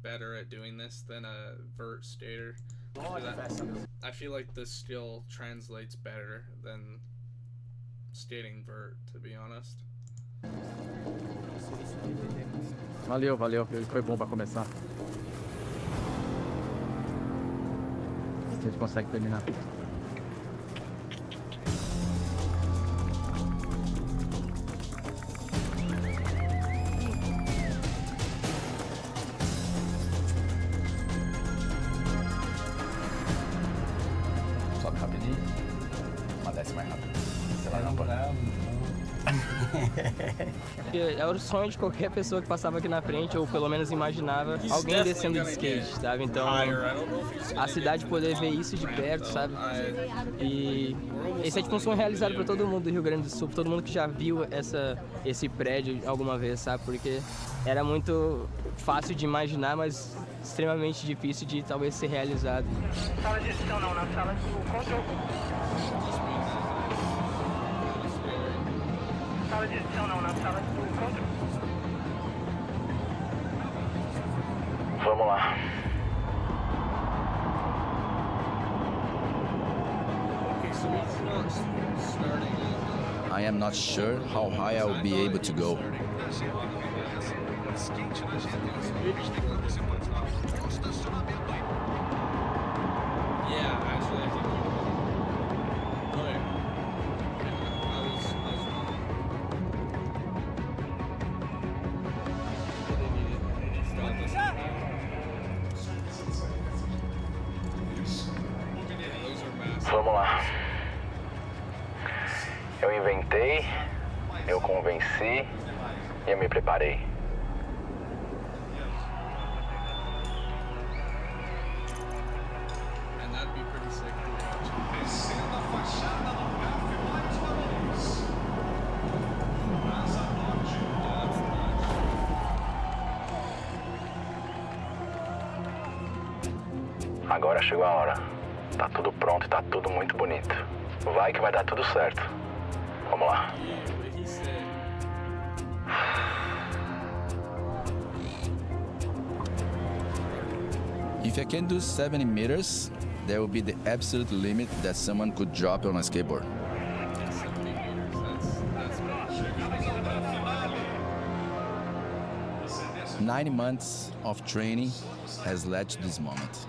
A: better at doing this than a vert skater? 'Cause I feel like the skill translates better than skating vert, to be honest.
E: Valeu, valeu. Foi bom para começar. A gente consegue terminar. Sobe rapidinho, mas desce mais rápido. Você vai rampa.
K: Era o sonho de qualquer pessoa que passava aqui na frente, ou pelo menos imaginava alguém descendo de skate, sabe? Então, a cidade poder ver isso de perto, sabe? E esse é tipo um sonho realizado para todo mundo do Rio Grande do Sul, todo mundo que já viu esse prédio alguma vez, sabe? Porque era muito fácil de imaginar, mas extremamente difícil de talvez ser realizado.
I: Sala de edição não, na sala do control. Sala de edição não, na sala do control.
D: Vamos lá.
A: Okay, so he's not starting
D: I am not sure how high I will be able to go.
A: Yeah, actually, I think he will. Oh, yeah. I was wrong. They need to stop this. Those are massive.
D: Vamos lá. Eu inventei, eu convenci e eu me preparei.
A: And that'd be pretty sick to watch.
D: Agora chegou a hora. Tá tudo pronto e tá tudo muito bonito. Vai que vai dar tudo certo. Vamos lá. If I can do 70 meters, that will be the absolute limit that someone could drop on a skateboard.
A: 70 meters, that's
D: 90 months of training has led to this moment.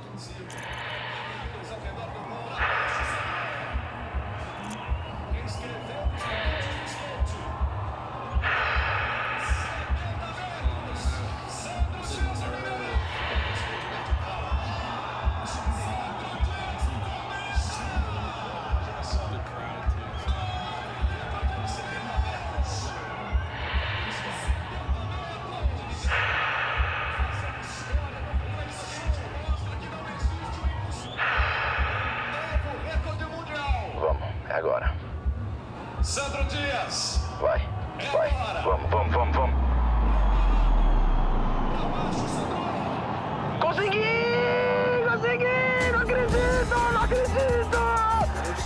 D: Vamos, é agora.
L: Sandro Dias.
D: Vai, vai. Vamos, vamos, vamos, vamos.
I: Consegui! Consegui! Não acredito! Não acredito!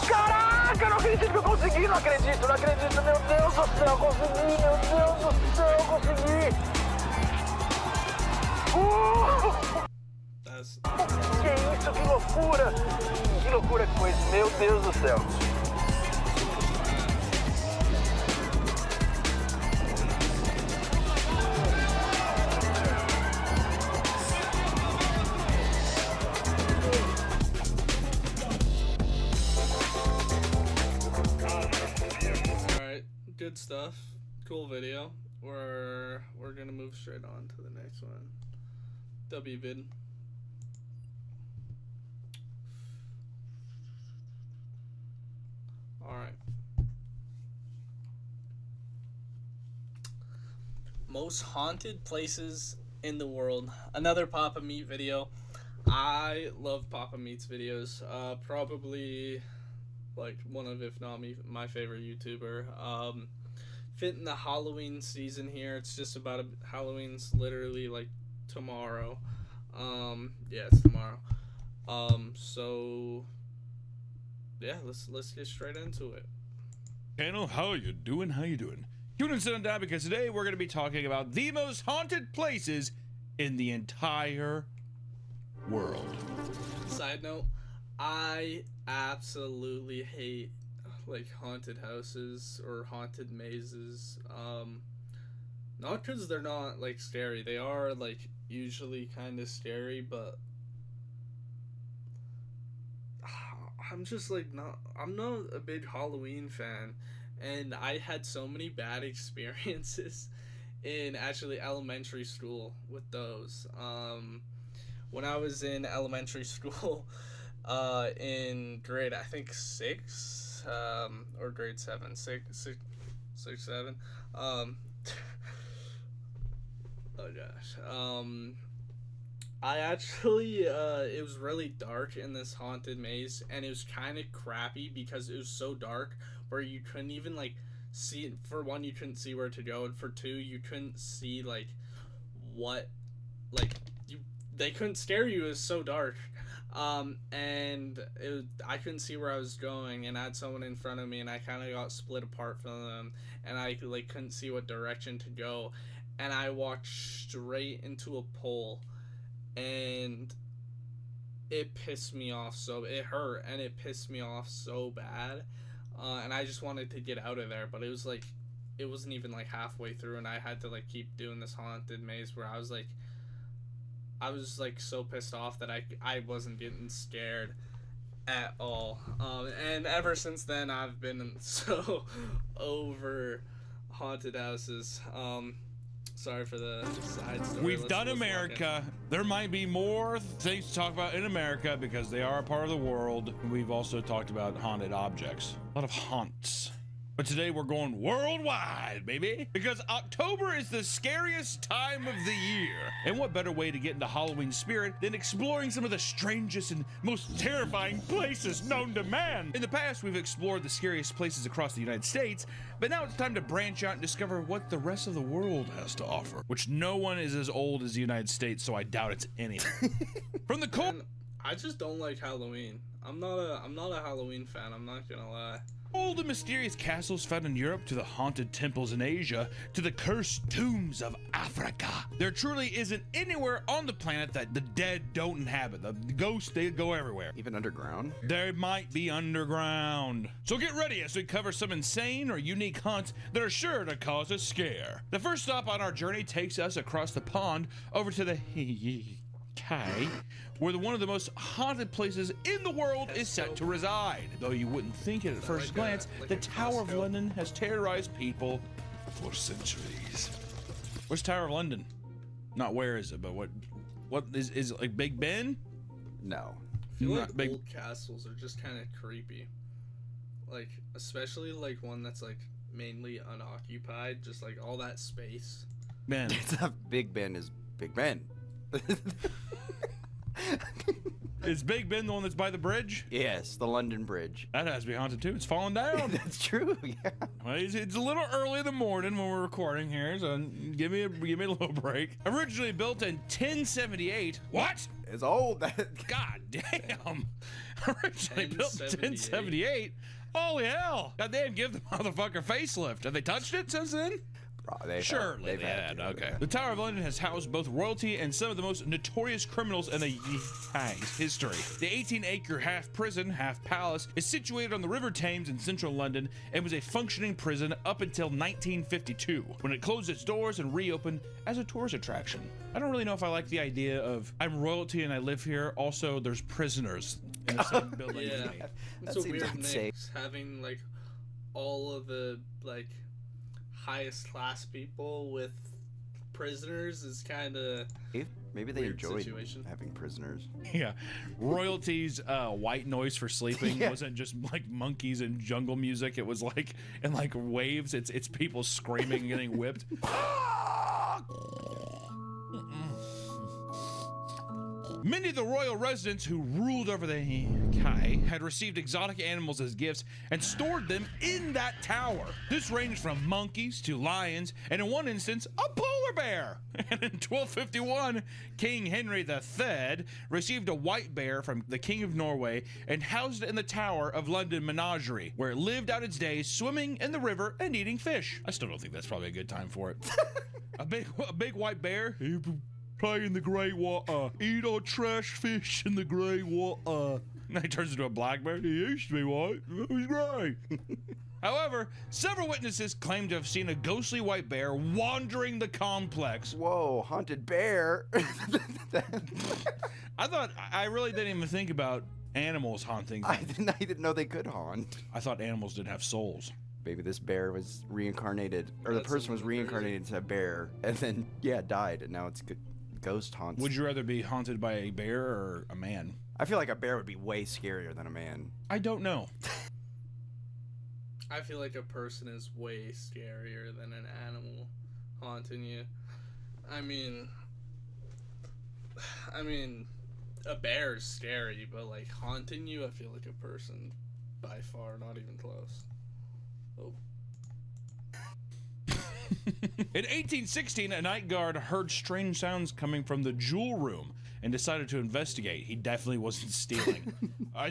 I: Caraca, não acredito que eu consegui! Não acredito, não acredito! Meu Deus do céu, consegui! Meu Deus do céu, consegui! Que isso, que loucura! Que loucura que foi isso! Meu Deus do céu!
A: Alright, good stuff. Cool video. We're gonna move straight on to the next one. WVid. Alright. Most haunted places in the world. Another Papa Meat video. I love Papa Meat's videos. Probably like one of, if not my favorite YouTuber. Fitting the Halloween season here. It's just about Halloween's literally like tomorrow. Yeah, it's tomorrow. So yeah, let's get straight into it.
M: Channel, how you doing? How you doing? Tune in and sit down because today we're going to be talking about the most haunted places in the entire world.
A: Side note, I absolutely hate like haunted houses or haunted mazes. Not because they're not, like, scary. They are, like, usually kind of scary, but I'm just, like, I'm not a big Halloween fan, and I had so many bad experiences in, actually, elementary school with those. When I was in elementary school, in grade, I think 6, or grade 7, 6, 7, oh gosh. I actually, it was really dark in this haunted maze, and it was kind of crappy because it was so dark where you couldn't even, like, see, for one, you couldn't see where to go, and for two, you couldn't see, like, what, like, they couldn't scare you. It was so dark. And I couldn't see where I was going, and I had someone in front of me, and I kind of got split apart from them, and I, like, couldn't see what direction to go, and I walked straight into a pole, and it pissed me off. So it hurt, and it pissed me off so bad, and I just wanted to get out of there, but it was like, it wasn't even like halfway through, and I had to, like, keep doing this haunted maze where I was like so pissed off that I wasn't getting scared at all. And ever since then, I've been so over haunted houses. Sorry for the side story.
M: We've done America. There might be more things to talk about in America because they are a part of the world. We've also talked about haunted objects. A lot of haunts. But today we're going worldwide, baby, because October is the scariest time of the year. And what better way to get into Halloween spirit than exploring some of the strangest and most terrifying places known to man? In the past, we've explored the scariest places across the United States, but now it's time to branch out and discover what the rest of the world has to offer, which no one is as old as the United States, so I doubt it's anything. From the cold,
A: I just don't like Halloween. I'm not a Halloween fan, I'm not gonna lie.
M: All the mysterious castles found in Europe to the haunted temples in Asia to the cursed tombs of Africa. There truly isn't anywhere on the planet that the dead don't inhabit. The ghosts, they go everywhere.
N: Even underground?
M: They might be underground. So get ready as we cover some insane or unique haunts that are sure to cause a scare. The first stop on our journey takes us across the pond over to the Kai, where one of the most haunted places in the world is set to reside. Though you wouldn't think it at first glance, the Tower of London has terrorized people for centuries. Where's Tower of London? Not where is it, but what is it like Big Ben?
N: No.
A: I feel like old castles are just kind of creepy. Like, especially like one that's like mainly unoccupied, just like all that space.
M: Ben.
N: It's not Big Ben, is Big Ben.
M: Is Big Ben the one that's by the bridge?
N: Yes, the London Bridge.
M: That has to be haunted too. It's falling down.
N: That's true. Yeah.
M: Well, it's a little early in the morning when we're recording here, so give me a little break. Originally built in 1078. What?
N: It's old.
M: God damn. Originally built in 1078. Holy hell. God damn, give the motherfucker facelift. Have they touched it since then? Surely they had. Okay. The Tower of London has housed both royalty and some of the most notorious criminals in the UK's history. The 18-acre half prison, half palace is situated on the River Thames in central London and was a functioning prison up until 1952, when it closed its doors and reopened as a tourist attraction. I don't really know if I like the idea of I'm royalty and I live here. Also, there's prisoners in the same building.
A: Yeah, it's a weird mix. Having like all of the like highest class people with prisoners is kind of
N: maybe they enjoyed having prisoners.
M: Yeah, royalty's white noise for sleeping wasn't just like monkeys and jungle music. It was like in like waves. It's people screaming and getting whipped. Many of the royal residents who ruled over the Kai had received exotic animals as gifts and stored them in that tower. This ranged from monkeys to lions, and in one instance, a polar bear. And in 1251, King Henry III received a white bear from the King of Norway and housed it in the Tower of London Menagerie, where it lived out its days swimming in the river and eating fish. I still don't think that's probably a good time for it. A big white bear. Play in the grey water. Eat our trash fish in the grey water. Now he turns into a black bear. He used to be white. It was grey. However, several witnesses claim to have seen a ghostly white bear wandering the complex.
N: Whoa, haunted bear.
M: I really didn't even think about animals haunting.
N: I didn't know they could haunt.
M: I thought animals didn't have souls.
N: Maybe this bear was reincarnated, or the person was reincarnated into a bear, and then, yeah, died, and now it's ghost haunts.
M: Would you rather be haunted by a bear or a man?
N: I feel like a bear would be way scarier than a man.
M: I don't know.
A: I feel like a person is way scarier than an animal haunting you. I mean, a bear is scary, but like haunting you, I feel like a person by far, not even close. Oh.
M: In 1816, a night guard heard strange sounds coming from the jewel room and decided to investigate. He definitely wasn't stealing.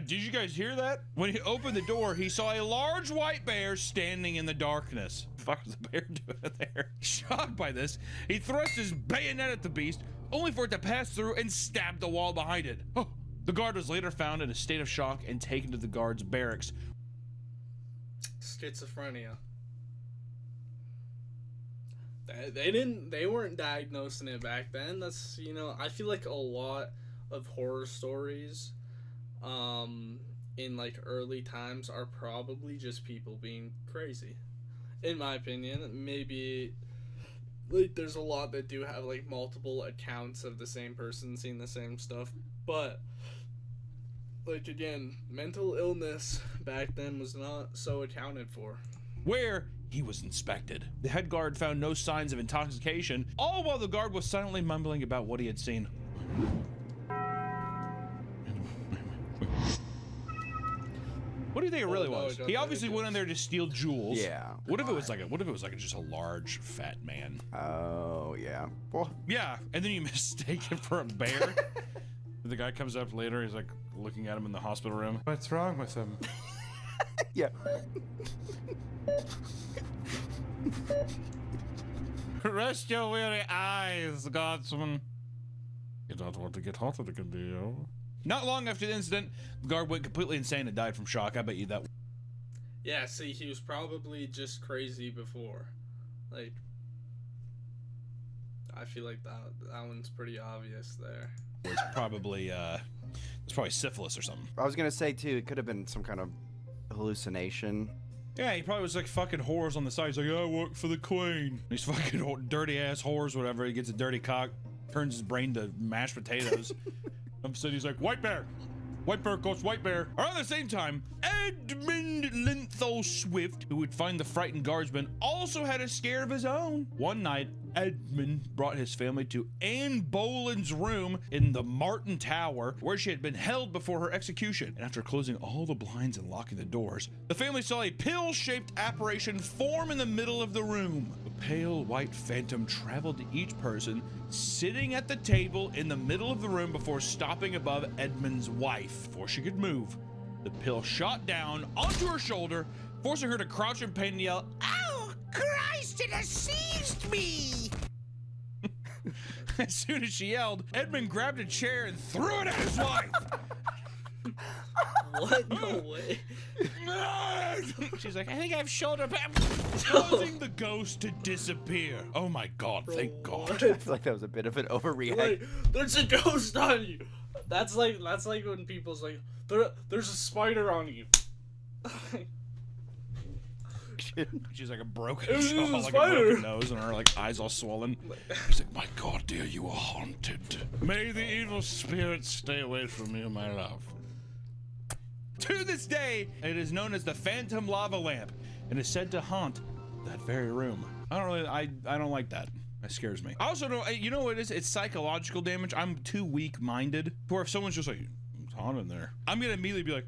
M: Did you guys hear that? When he opened the door, he saw a large white bear standing in the darkness. What the fuck was the bear doing there? Shocked by this, he thrust his bayonet at the beast, only for it to pass through and stab the wall behind it. Oh, the guard was later found in a state of shock and taken to the guard's barracks.
A: Schizophrenia. They weren't diagnosing it back then. That's, you know, I feel like a lot of horror stories in like early times are probably just people being crazy, in my opinion. Maybe like there's a lot that do have like multiple accounts of the same person seeing the same stuff, but like again, mental illness back then was not so accounted for.
M: Where he was inspected. The head guard found no signs of intoxication, all while the guard was silently mumbling about what he had seen. What do you think it really was? He obviously went in there to steal jewels.
N: Yeah.
M: What if it was like just a large fat man?
N: Oh yeah. Well,
M: yeah, and then you mistake him for a bear. The guy comes up later, he's like looking at him in the hospital room. What's wrong with him?
N: Yeah.
M: Rest your weary eyes, guardsman. You don't want to get haunted again, do you? Not long after the incident, the guard went completely insane and died from shock. I bet you that.
A: Yeah, see, he was probably just crazy before. Like, I feel like that one's pretty obvious there.
M: It's probably syphilis or something.
N: I was gonna say too, it could have been some kind of hallucination.
M: Yeah, he probably was like fucking whores on the side. He's like, I work for the queen. These fucking dirty ass whores, whatever. He gets a dirty cock, turns his brain to mashed potatoes. All of a sudden he's like, white bear. White bear, coach, white bear. Around the same time, Edmund Linthal Swift, who would find the frightened guardsman, also had a scare of his own. One night, Edmund brought his family to Anne Boleyn's room in the Martin Tower, where she had been held before her execution. And after closing all the blinds and locking the doors, the family saw a pill-shaped apparition form in the middle of the room. The pale white phantom traveled to each person, sitting at the table in the middle of the room before stopping above Edmund's wife before she could move. The pill shot down onto her shoulder, forcing her to crouch in pain and yell, "Oh, Christ, it has seized me!" As soon as she yelled, Edmund grabbed a chair and threw it at his wife.
A: What? No way.
M: She's like, I think I have shoulder pain, causing the ghost to disappear. Oh my God, thank God.
N: I feel like that was a bit of an overreaction.
A: Like, there's a ghost on you. That's like when people's like, there's a spider on you.
M: She's like a broken jaw, like a broken nose, and her like eyes all swollen. She's like, my God, dear, you are haunted. May the evil spirits stay away from you, my love. To this day, it is known as the Phantom Lava Lamp, and is said to haunt that very room. I don't like that. That scares me. I also don't, you know what it is? It's psychological damage. I'm too weak-minded, where if someone's just like, it's haunted in there, I'm gonna immediately be like,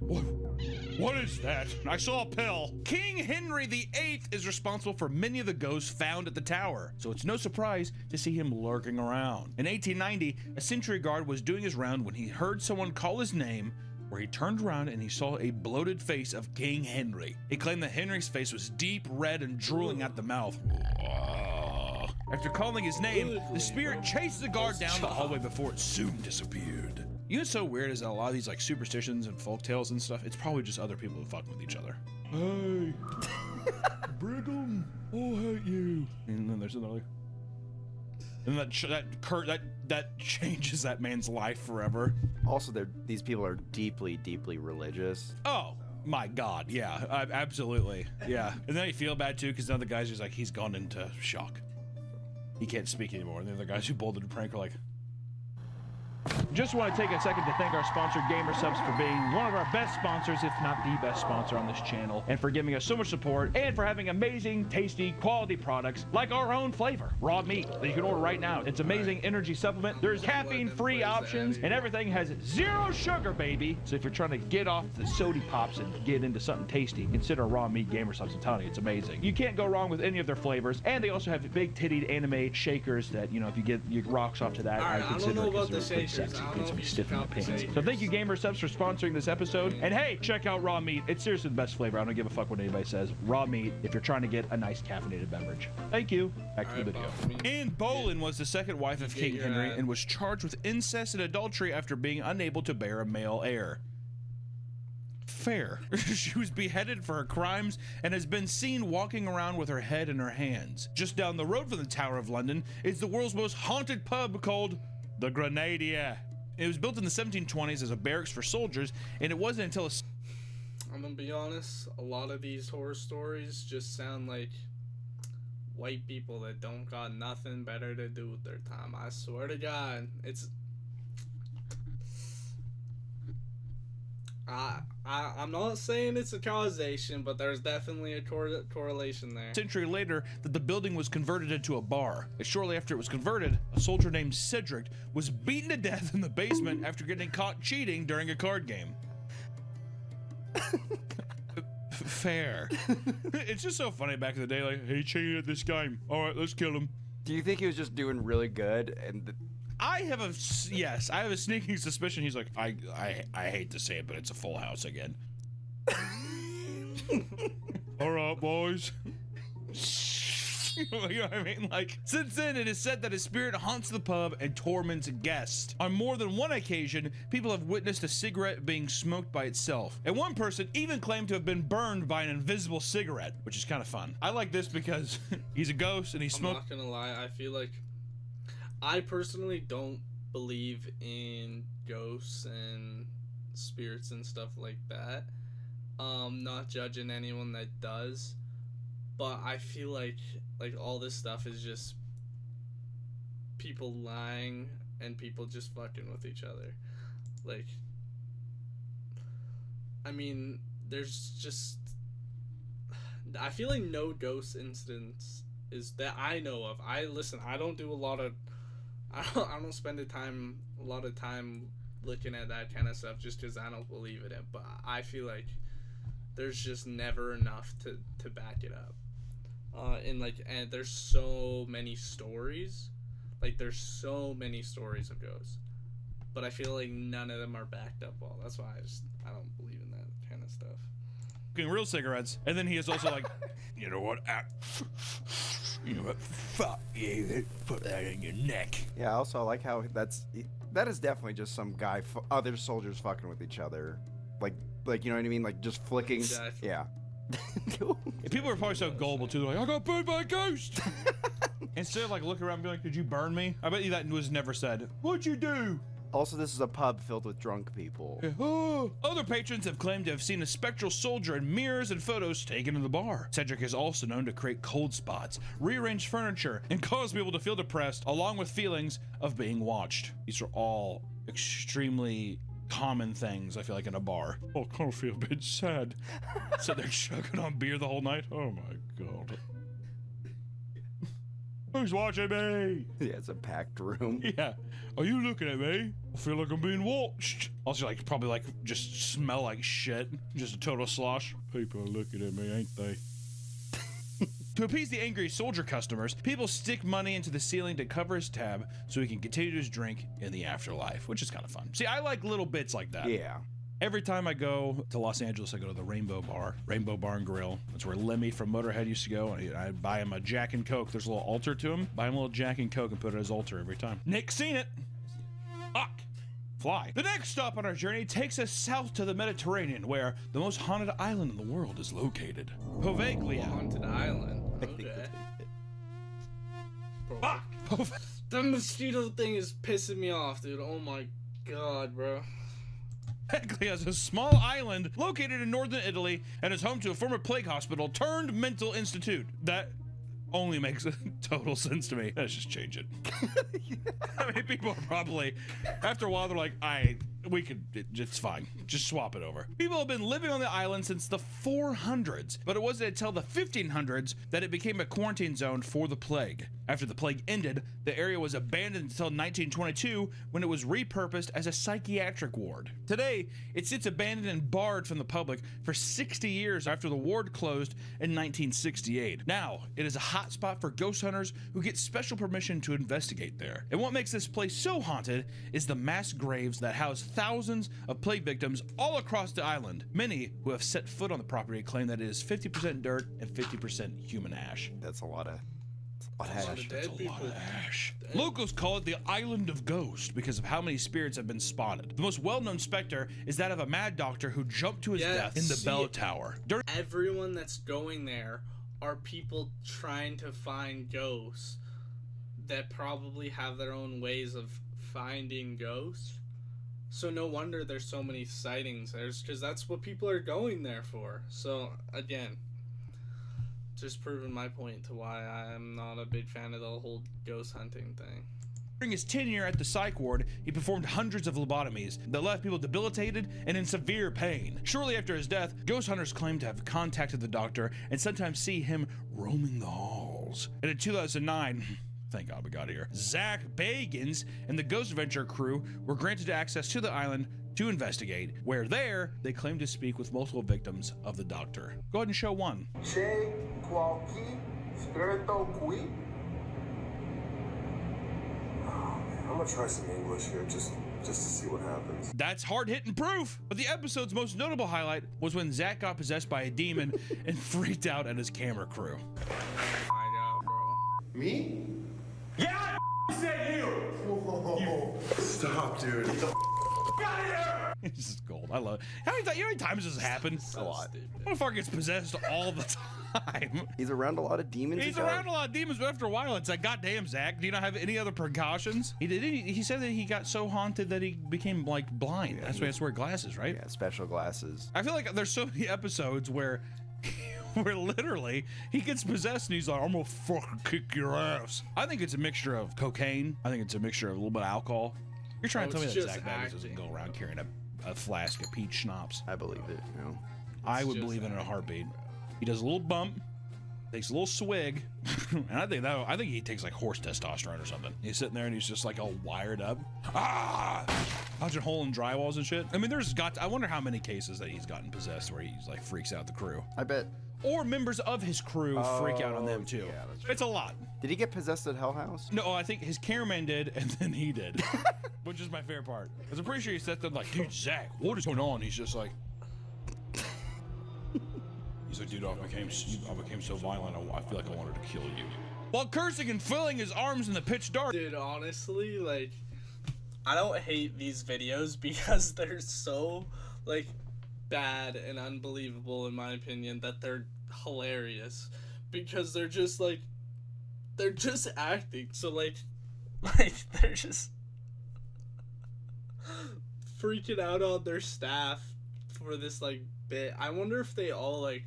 M: what is that? I saw a pill. King Henry VIII is responsible for many of the ghosts found at the tower, so it's no surprise to see him lurking around. In 1890, a sentry guard was doing his round when he heard someone call his name, where he turned around and he saw a bloated face of King Henry. He claimed that Henry's face was deep red and drooling at the mouth. After calling his name, the spirit chased the guard down the hallway before it soon disappeared. You know what's so weird is that a lot of these like superstitions and folk tales and stuff, it's probably just other people who fuck with each other. Hey, Brigham, I'll hate you. And then there's another. And that changes that man's life forever.
N: Also, these people are deeply, deeply religious.
M: Oh my God, yeah, absolutely, yeah. And then I feel bad too because the other guy's just like he's gone into shock. He can't speak anymore. And the other guys who pulled the prank are like.
O: Just want to take a second to thank our sponsor, GamerSupps, for being one of our best sponsors, if not the best sponsor on this channel, and for giving us so much support, and for having amazing, tasty, quality products like our own flavor, Raw Meat, that you can order right now. It's amazing energy supplement. There's caffeine-free options, and everything has 0 sugar, baby. So if you're trying to get off the sody pops and get into something tasty, consider Raw Meat GamerSupps. I'm telling you, it's amazing. You can't go wrong with any of their flavors, and they also have big-tittied anime shakers that, you know, if you get your rocks off to that, I consider it because they're pretty sexy. It gets me stiff in my pants. So thank you, GamerSupps, for sponsoring this episode. And hey, check out Raw Meat. It's seriously the best flavor. I don't give a fuck what anybody says. Raw Meat, if you're trying to get a nice caffeinated beverage. Thank you. Back to the video.
M: Anne Boleyn was the second wife of King Henry and was charged with incest and adultery after being unable to bear a male heir. Fair. She was beheaded for her crimes and has been seen walking around with her head in her hands. Just down the road from the Tower of London is the world's most haunted pub called the Grenadier. It was built in the 1720s as a barracks for soldiers, and it wasn't until
A: I'm gonna be honest, a lot of these horror stories just sound like white people that don't got nothing better to do with their time. I swear to God, it's... I'm not saying it's a causation, but there's definitely a correlation there.
M: Century later that the building was converted into a bar. And shortly after it was converted, a soldier named Cedric was beaten to death in the basement after getting caught cheating during a card game. Fair. It's just so funny back in the day, like, he cheated at this game. All right, let's kill him.
N: Do you think he was just doing really good and...
M: I have a sneaking suspicion he's like, I hate to say it, but it's a full house again. All right, boys. You know what I mean? Like, since then, it is said that his spirit haunts the pub and torments guests. On more than one occasion, people have witnessed a cigarette being smoked by itself. And one person even claimed to have been burned by an invisible cigarette, which is kind of fun. I like this because he's a ghost and he smoked.
A: I'm not gonna lie, I feel like I personally don't believe in ghosts and spirits and stuff like that. Not judging anyone that does, but I feel like all this stuff is just people lying and people just fucking with each other. Like, I mean, there's just, I feel like no ghost incidents is that I know of. I don't do a lot of, I don't spend a lot of time looking at that kind of stuff just because I don't believe in it. But I feel like there's just never enough to back it up. And there's so many stories. Like, there's so many stories of ghosts. But I feel like none of them are backed up well. That's why I don't believe in that kind of stuff.
M: Real cigarettes. And then he is also like, you know what? You know what? Fuck you. Put that in your neck.
N: Yeah, also I like how that is definitely just some guy, other soldiers fucking with each other. Like you know what I mean? Like just flicking.
A: Exactly.
N: Yeah.
M: People are probably so gullible too. They're like, I got burned by a ghost. Instead of like looking around and being like, did you burn me? I bet you that was never said. What'd you do?
N: Also, this is a pub filled with drunk people.
M: Other patrons have claimed to have seen a spectral soldier in mirrors and photos taken to the bar. Cedric is also known to create cold spots, rearrange furniture, and cause people to feel depressed, along with feelings of being watched. These are all extremely common things, I feel like, in a bar. Oh, I kind of feel a bit sad. So they're chugging on beer the whole night. Oh my God. Who's watching me?
N: Yeah, it's a packed room.
M: Yeah. Are you looking at me? I feel like I'm being watched. Also, like, probably, like, just smell like shit. Just a total slosh. People are looking at me, ain't they? To appease the angry soldier customers, people stick money into the ceiling to cover his tab so he can continue his drink in the afterlife, which is kind of fun. See, I like little bits like that.
N: Yeah.
M: Every time I go to Los Angeles, I go to the Rainbow Bar and Grill. That's where Lemmy from Motorhead used to go. I buy him a Jack and Coke. There's a little altar to him. Buy him a little Jack and Coke and put it at his altar every time. Nick's seen it. Fuck. fly. The next stop on our journey takes us south to the Mediterranean, where the most haunted island in the world is located. Poveglia.
A: Haunted island. Okay. Fuck! That mosquito thing is pissing me off, dude. Oh my god, bro.
M: Poveglia is a small island located in northern Italy and is home to a former plague hospital turned mental institute. That only makes total sense to me. Let's just change it. I mean, people are probably, after a while, they're like, it's fine. Just swap it over. People have been living on the island since the 400s, but it wasn't until the 1500s that it became a quarantine zone for the plague. After the plague ended, the area was abandoned until 1922 when it was repurposed as a psychiatric ward. Today, it sits abandoned and barred from the public for 60 years after the ward closed in 1968. Now, it is a hotspot for ghost hunters who get special permission to investigate there. And what makes this place so haunted is the mass graves that house thousands of plague victims all across the island. Many who have set foot on the property claim that it is 50% dirt and 50% human ash.
N: That's a lot of
M: ash. Locals call it the Island of Ghosts because of how many spirits have been spotted. The most well-known specter is that of a mad doctor who jumped to his death in the bell tower.
A: Everyone that's going there are people trying to find ghosts that probably have their own ways of finding ghosts. So no wonder there's so many sightings there, because that's what people are going there for. So again, just proving my point to why I'm not a big fan of the whole ghost hunting thing.
M: During his tenure at the psych ward, he performed hundreds of lobotomies that left people debilitated and in severe pain. Shortly after his death, ghost hunters claimed to have contacted the doctor and sometimes see him roaming the halls. And in 2009, thank God we got here, Zach Bagans and the Ghost Adventure crew were granted access to the island to investigate, where there they claimed to speak with multiple victims of the doctor. Go ahead and show one.
P: I'm gonna try some English here just to see what happens.
M: That's hard-hitting proof. But the episode's most notable highlight was when Zach got possessed by a demon and freaked out at his camera crew.
A: I know, bro.
P: Me?
I: Yeah, I said you.
P: Stop, dude. Get the
I: out of here.
M: This is gold. I love it. How many times does this happen?
N: A lot.
M: Motherfucker gets possessed all the time.
N: He's around a lot of demons.
M: He's around a lot of demons, but after a while, it's like, goddamn, Zach, do you not have any other precautions? He said that he got so haunted that he became like blind. That's why he has to wear glasses, right?
N: Yeah, special glasses.
M: I feel like there's so many episodes where literally he gets possessed and he's like, I'm gonna fucking kick your ass. I think it's a mixture of cocaine. I think it's a mixture of a little bit of alcohol. You're trying to tell me that Zach Bagans doesn't go around carrying a flask of peach schnapps?
N: I believe it. You know,
M: I would believe it in a heartbeat. He does a little bump, takes a little swig, and I think he takes like horse testosterone or something. He's sitting there and he's just like all wired up. Punching hole in drywalls and shit. I mean, I wonder how many cases that he's gotten possessed where he's like freaks out the crew.
N: I bet.
M: Or members of his crew freak out on them too.
N: Yeah, that's
M: it's a lot.
N: Did he get possessed at Hell House?
M: No, I think his cameraman did, and then he did, which is my favorite part. Because I'm pretty sure he sat there like, dude, Zach, what is going on? He's just like, dude, I became so violent, I feel like I wanted to kill you. While cursing and filling his arms in the pitch dark.
A: Dude, honestly, like, I don't hate these videos because they're so, like, bad and unbelievable in my opinion that they're hilarious. Because they're just, like, they're just acting. So, like they're just freaking out on their staff for this, like, bit. I wonder if they all, like,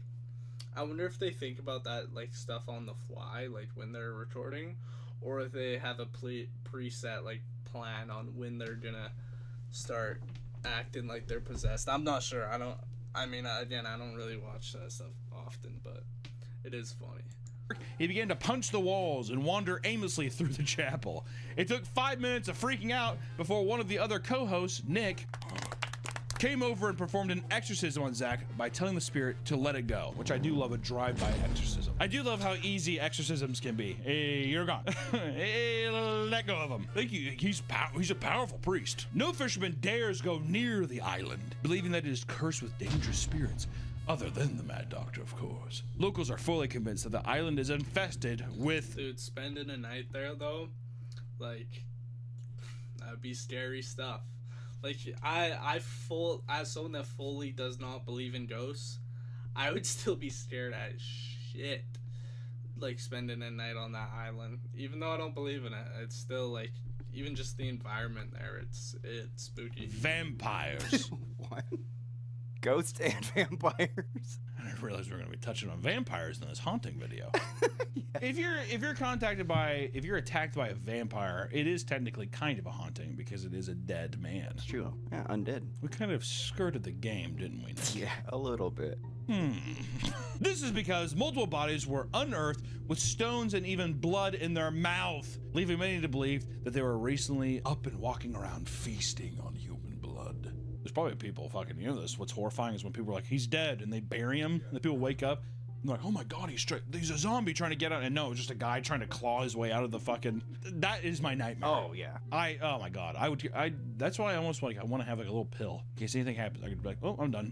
A: I wonder if they think about that, like, stuff on the fly, like, when they're recording, or if they have a preset, like, plan on when they're gonna start acting like they're possessed. I'm not sure. I don't really watch that stuff often, but it is funny.
M: He began to punch the walls and wander aimlessly through the chapel. It took 5 minutes of freaking out before one of the other co-hosts, Nick, came over and performed an exorcism on Zach by telling the spirit to let it go, which I do love, a drive-by exorcism. I do love how easy exorcisms can be. Hey, you're gone. Hey, let go of him. Thank you. He's a powerful priest. No fisherman dares go near the island, believing that it is cursed with dangerous spirits, other than the Mad Doctor, of course. Locals are fully convinced that the island is infested with...
A: Dude, spending a night there, though, like, that would be scary stuff. Like, as someone that fully does not believe in ghosts, I would still be scared as shit, like, spending a night on that island. Even though I don't believe in it, it's still, like, even just the environment there, it's spooky.
M: Vampires.
N: What? Ghosts and vampires?
M: I didn't realize we were going to be touching on vampires in this haunting video. If you're attacked by a vampire, it is technically kind of a haunting because it is a dead man.
N: It's true. Yeah, undead.
M: We kind of skirted the game, didn't we, Nick?
N: Yeah, a little bit.
M: This is because multiple bodies were unearthed with stones and even blood in their mouth, leaving many to believe that they were recently up and walking around feasting on human blood. There's probably people fucking, you know this. What's horrifying is when people are like, he's dead, and they bury him, and the people wake up, and they're like, oh my god, he's a zombie trying to get out, and no, it's just a guy trying to claw his way out of the fucking, that is my nightmare.
N: Oh, yeah.
M: Oh my god, that's why I almost like, I want to have like a little pill. In case anything happens, I could be like, oh, I'm done.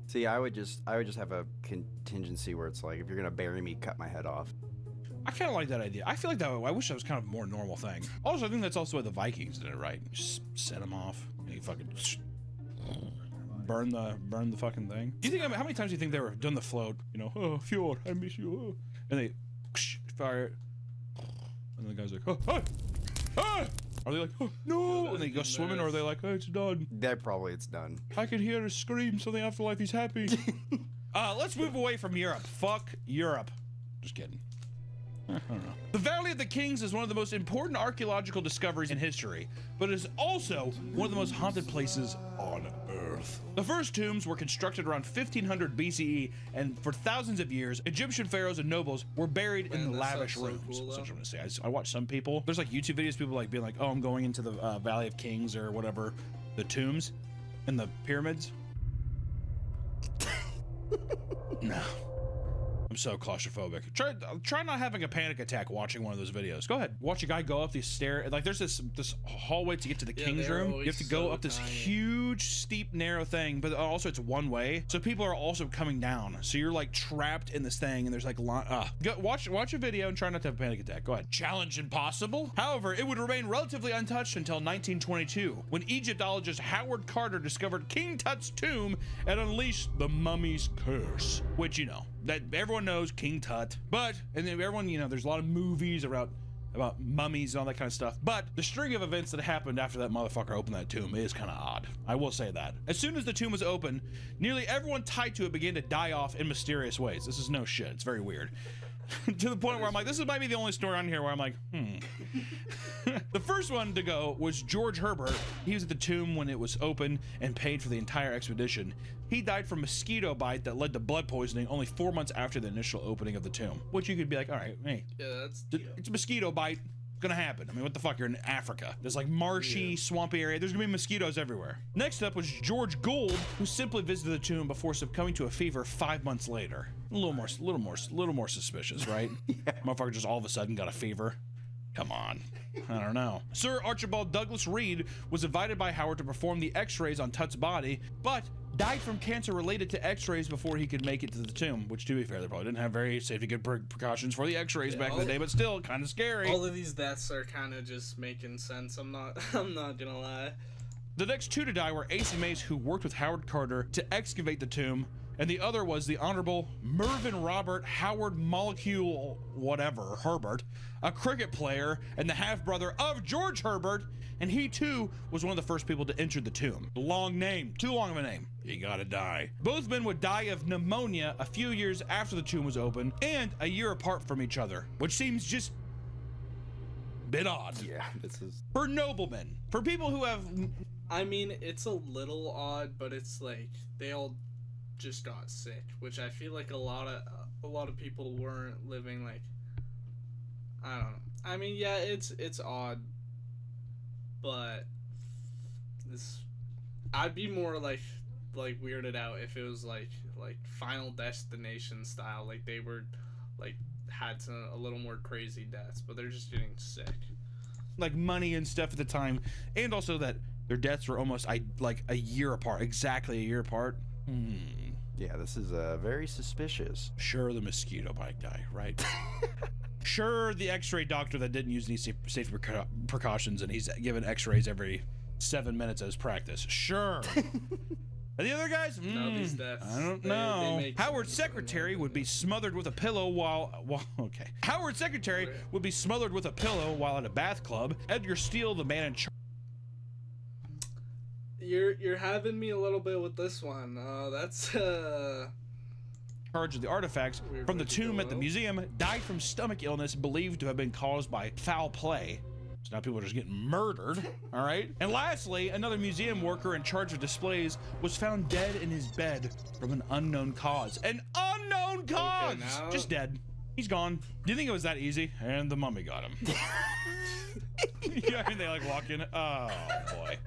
N: See, I would just have a contingency where it's like, if you're gonna bury me, cut my head off.
M: I kind of like that idea. I feel like that. I wish that was kind of a more normal thing. Also, I think that's also why the Vikings did it, right? Just set them off. And you fucking burn the fucking thing. Do you think how many times do you think they were done the float? You know, oh Fjord, I miss you. Oh. And they fire it, and the guy's like, oh, oh, ah! Are they like, oh no? And they go swimming, or are they like, oh, it's done?
N: It's done.
M: I can hear a scream, so the afterlife he's happy. Let's move away from Europe. Fuck Europe. Just kidding. I don't know. The Valley of the Kings is one of the most important archaeological discoveries in history, but it is also one of the most haunted places on Earth. The first tombs were constructed around 1500 BCE, and for thousands of years, Egyptian pharaohs and nobles were buried in the lavish rooms. That's what I'm gonna say. I watch some people. There's like YouTube videos, people like being like, "Oh, I'm going into the Valley of Kings or whatever, the tombs, and the pyramids." No. I'm so claustrophobic. Try not having a panic attack watching one of those videos. Go ahead. Watch a guy go up these stairs. Like there's this hallway to get to the king's room. You have to go up this huge, steep, narrow thing, but also it's one way. So people are also coming down. So you're like trapped in this thing, and there's like watch a video and try not to have a panic attack. Go ahead. Challenge impossible. However, it would remain relatively untouched until 1922, when Egyptologist Howard Carter discovered King Tut's tomb and unleashed the mummy's curse, which you know. That everyone knows King Tut, and then everyone, you know, there's a lot of movies about mummies and all that kind of stuff, but the string of events that happened after that motherfucker opened that tomb is kind of odd. I will say that. As soon as the tomb was open, nearly everyone tied to it began to die off in mysterious ways. This is no shit. It's very weird. To the point where I'm like, this might be the only story on here where I'm like, The first one to go was George Herbert. He was at the tomb when it was open and paid for the entire expedition. He died from mosquito bite that led to blood poisoning only 4 months after the initial opening of the tomb. Which you could be like, all right, hey, it's a mosquito bite. It's gonna happen. I mean, what the fuck? You're in Africa. There's like marshy, swampy area. There's gonna be mosquitoes everywhere. Next up was George Gould, who simply visited the tomb before succumbing to a fever 5 months later. A little more suspicious, right? Motherfucker just all of a sudden got a fever. Come on. I don't know. Sir Archibald Douglas Reed was invited by Howard to perform the x-rays on Tut's body, but died from cancer related to x-rays before he could make it to the tomb, which, to be fair, they probably didn't have very safety good precautions for the x-rays back in the day, but still kind of scary.
A: All of these deaths are kind of just making sense. I'm not gonna lie.
M: The next two to die were Asa Mace, who worked with Howard Carter to excavate the tomb, and the other was the Honorable Mervyn Robert Howard Molecule whatever Herbert, a cricket player and the half-brother of George Herbert, and he too was one of the first people to enter the tomb. Long name, too long of a name. You gotta die. Both men would die of pneumonia a few years after the tomb was open and a year apart from each other, which seems just a bit odd.
N: Yeah, this is...
M: For noblemen, for people who have...
A: I mean, it's a little odd, but it's like they all just got sick, which I feel like a lot of people weren't living like, I don't know. I mean, yeah, it's odd, but I'd be more like weirded out if it was like Final Destination style, like they were like had a little more crazy deaths, but they're just getting sick,
M: like money and stuff at the time, and also that their deaths were almost like a year apart, exactly a year apart.
N: Yeah, this is very suspicious.
M: Sure, the mosquito bite guy, right? Sure, the x-ray doctor that didn't use any safety precautions, and he's given x-rays every 7 minutes as practice. Sure. And the other guys?
A: No, these deaths.
M: I don't know. Howard's secretary would be smothered with a pillow while okay. Howard's secretary would be smothered with a pillow while at a bath club. Edgar Steele, the man in charge.
A: You're having me a little bit with this one. That's
M: charge of the artifacts from the tomb at the museum died from stomach illness believed to have been caused by foul play. So now people are just getting murdered, all right? And lastly, another museum worker in charge of displays was found dead in his bed from an unknown cause. An unknown cause!
A: Okay,
M: just dead. He's gone. Do you think it was that easy? And the mummy got him. Yeah, I mean, they like walk in. Oh, boy.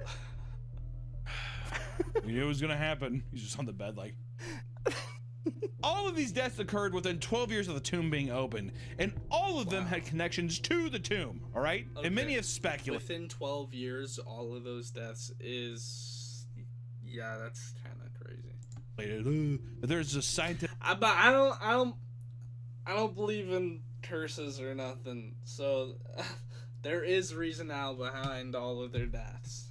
M: We knew it was gonna happen. He's just on the bed like... All of these deaths occurred within 12 years of the tomb being opened, and all of them had connections to the tomb, all right?
A: Okay.
M: And many have speculated.
A: Within 12 years, all of those deaths is... Yeah, that's kind of crazy.
M: There's a scientific...
A: But I don't believe in curses or nothing, so there is reason now behind all of their deaths.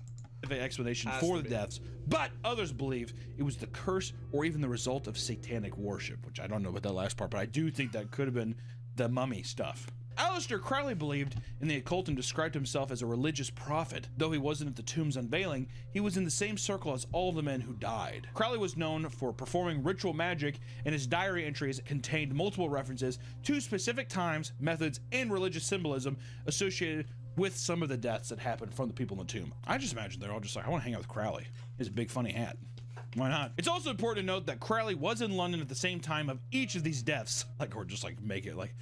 M: Explanation for the deaths, but others believe it was the curse or even the result of satanic worship, which I don't know about that last part, but I do think that could have been the mummy stuff. Aleister Crowley believed in the occult and described himself as a religious prophet. Though he wasn't at the tomb's unveiling, he was in the same circle as all the men who died. Crowley was known for performing ritual magic, and his diary entries contained multiple references to specific times, methods, and religious symbolism associated with some of the deaths that happened from the people in the tomb. I just imagine they're all just like, I want to hang out with Crowley. His big funny hat. Why not? It's also important to note that Crowley was in London at the same time of each of these deaths. Like, or just like make it like,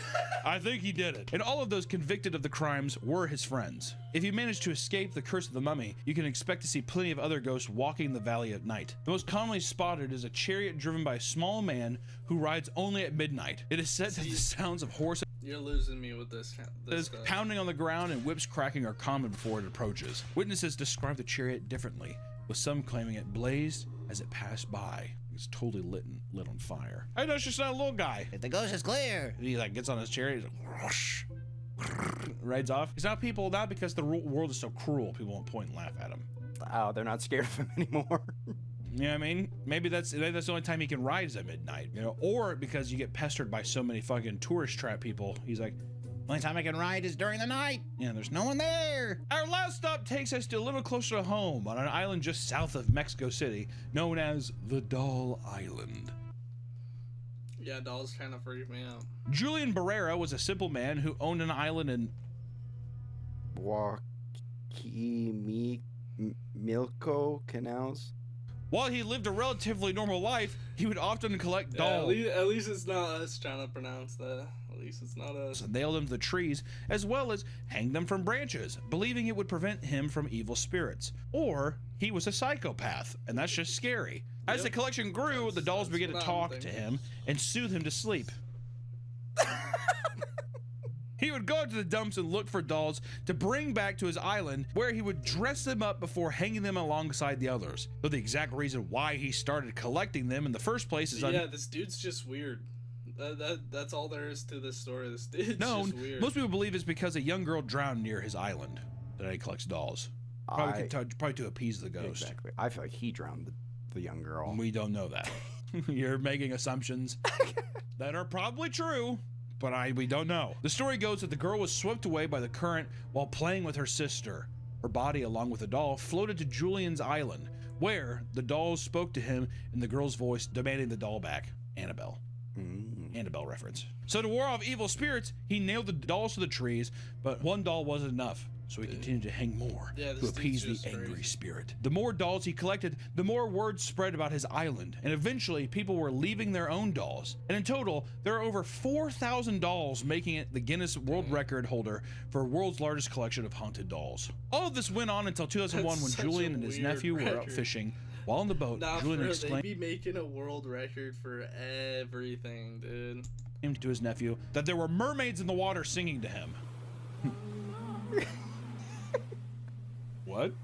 M: I think he did it. And all of those convicted of the crimes were his friends. If you manage to escape the curse of the mummy, you can expect to see plenty of other ghosts walking the valley at night. The most commonly spotted is a chariot driven by a small man who rides only at midnight. It is said that the sounds of horses
A: You're losing me with this stuff.
M: Pounding on the ground and whips cracking are common before it approaches. Witnesses describe the chariot differently, with some claiming it blazed as it passed by. It's totally lit on fire. I know it's just not a little guy.
Q: If the ghost is clear.
M: And he like gets on his chariot, he's like, whoosh, rides off. It's not people, not because the world is so cruel, people won't point and laugh at him.
N: Oh, they're not scared of him anymore.
M: You know what I mean? Maybe that's the only time he can ride is at midnight, you know, or because you get pestered by so many fucking tourist trap people. He's like,
Q: only time I can ride is during the night.
M: Yeah, there's no one there. Our last stop takes us to a little closer to home on an island just south of Mexico City, known as the Doll Island.
A: Yeah, dolls kind of freak me out.
M: Julian Barrera was a simple man who owned an island in
N: Milco Canals.
M: While he lived a relatively normal life, he would often collect dolls.
A: At least it's not us trying to pronounce that. At least it's not us.
M: Nail them to the trees, as well as hang them from branches, believing it would prevent him from evil spirits. Or he was a psychopath, and that's just scary. As the collection grew, the dolls began to talk to him and soothe him to sleep. He would go to the dumps and look for dolls to bring back to his island, where he would dress them up before hanging them alongside the others. Though the exact reason why he started collecting them in the first place is
A: this dude's just weird. That's all there is to this story. This dude's just weird.
M: Most people believe it's because a young girl drowned near his island that he collects dolls. Probably to appease the ghost.
N: Exactly. I feel like he drowned the young girl.
M: We don't know that. You're making assumptions that are probably true, but we don't know. The story goes that the girl was swept away by the current while playing with her sister. Her body, along with the doll, floated to Julian's island, where the dolls spoke to him in the girl's voice, demanding the doll back. Annabelle. Annabelle reference. So to ward off evil spirits, he nailed the dolls to the trees, but one doll wasn't enough. So he continued to hang more to appease the angry spirit. The more dolls he collected, the more word spread about his island, and eventually people were leaving their own dolls. And in total, there are over 4,000 dolls, making it the Guinness World Record holder for world's largest collection of haunted dolls. All of this went on until 2001 when Julian and his nephew were out fishing. While on the boat, Julian exclaimed,
A: "They be making a world record for everything, dude."
M: To his nephew that there were mermaids in the water singing to him. What?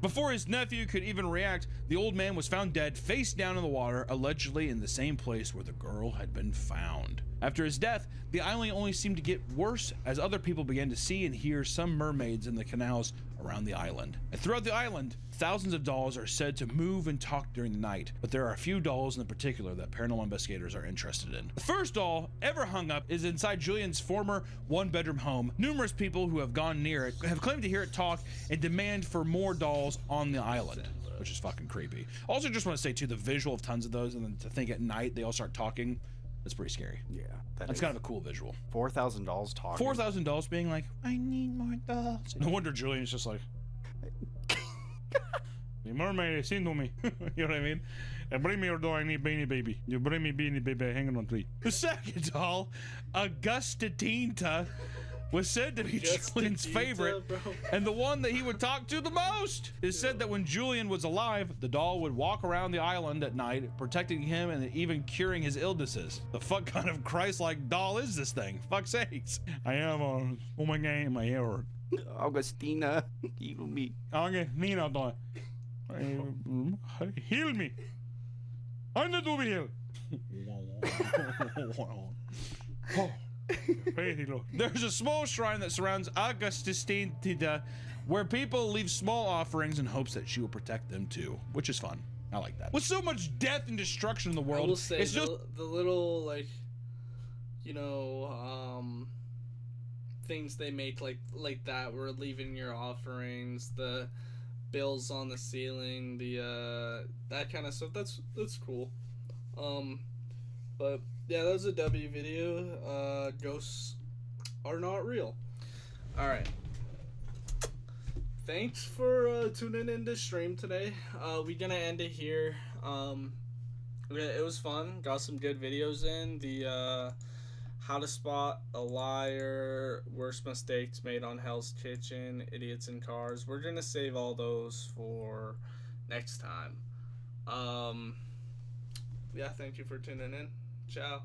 M: Before his nephew could even react, the old man was found dead, face down in the water, allegedly in the same place where the girl had been found. After his death, the island only seemed to get worse as other people began to see and hear some mermaids in the canals around the island. And throughout the island, thousands of dolls are said to move and talk during the night, but there are a few dolls in particular that paranormal investigators are interested in. The first doll ever hung up is inside Julian's former one-bedroom home. Numerous people who have gone near it have claimed to hear it talk and demand for more dolls on the island, which is fucking creepy. Also, just want to say too, the visual of tons of those, and then to think at night they all start talking, that's pretty scary.
N: Yeah,
M: that's kind of a cool visual.
N: 4,000 dolls talking.
M: 4,000 dolls being like, I need more dolls. No wonder Julian's just like, the mermaid, sing to me. You know what I mean? Bring me your doll, I need Beanie Baby. You bring me Beanie Baby, hanging on tree. The second doll, Augusta Tinta, was said to be Julian's favorite, and the one that he would talk to the most. It's said that when Julian was alive, the doll would walk around the island at night, protecting him and even curing his illnesses. The fuck kind of Christ-like doll is this thing? Fuck's sakes. I have a woman in my hair.
N: Augustina, heal me.
M: Augustina, doll. Heal me. I need to be healed. There's a small shrine that surrounds Augustina where people leave small offerings in hopes that she will protect them too, which is fun. I like that. With so much death and destruction in the world,
A: I will say
M: it's just
A: the little, like, you know, things they make like that, where leaving your offerings, the bills on the ceiling, the that kind of stuff. That's cool. But yeah, that was a W video. Ghosts are not real. All right. Thanks for tuning in to stream today. We're gonna end it here. It was fun. Got some good videos in. The how to spot a liar, worst mistakes made on Hell's Kitchen, idiots in cars. We're gonna save all those for next time. Yeah, thank you for tuning in. Ciao.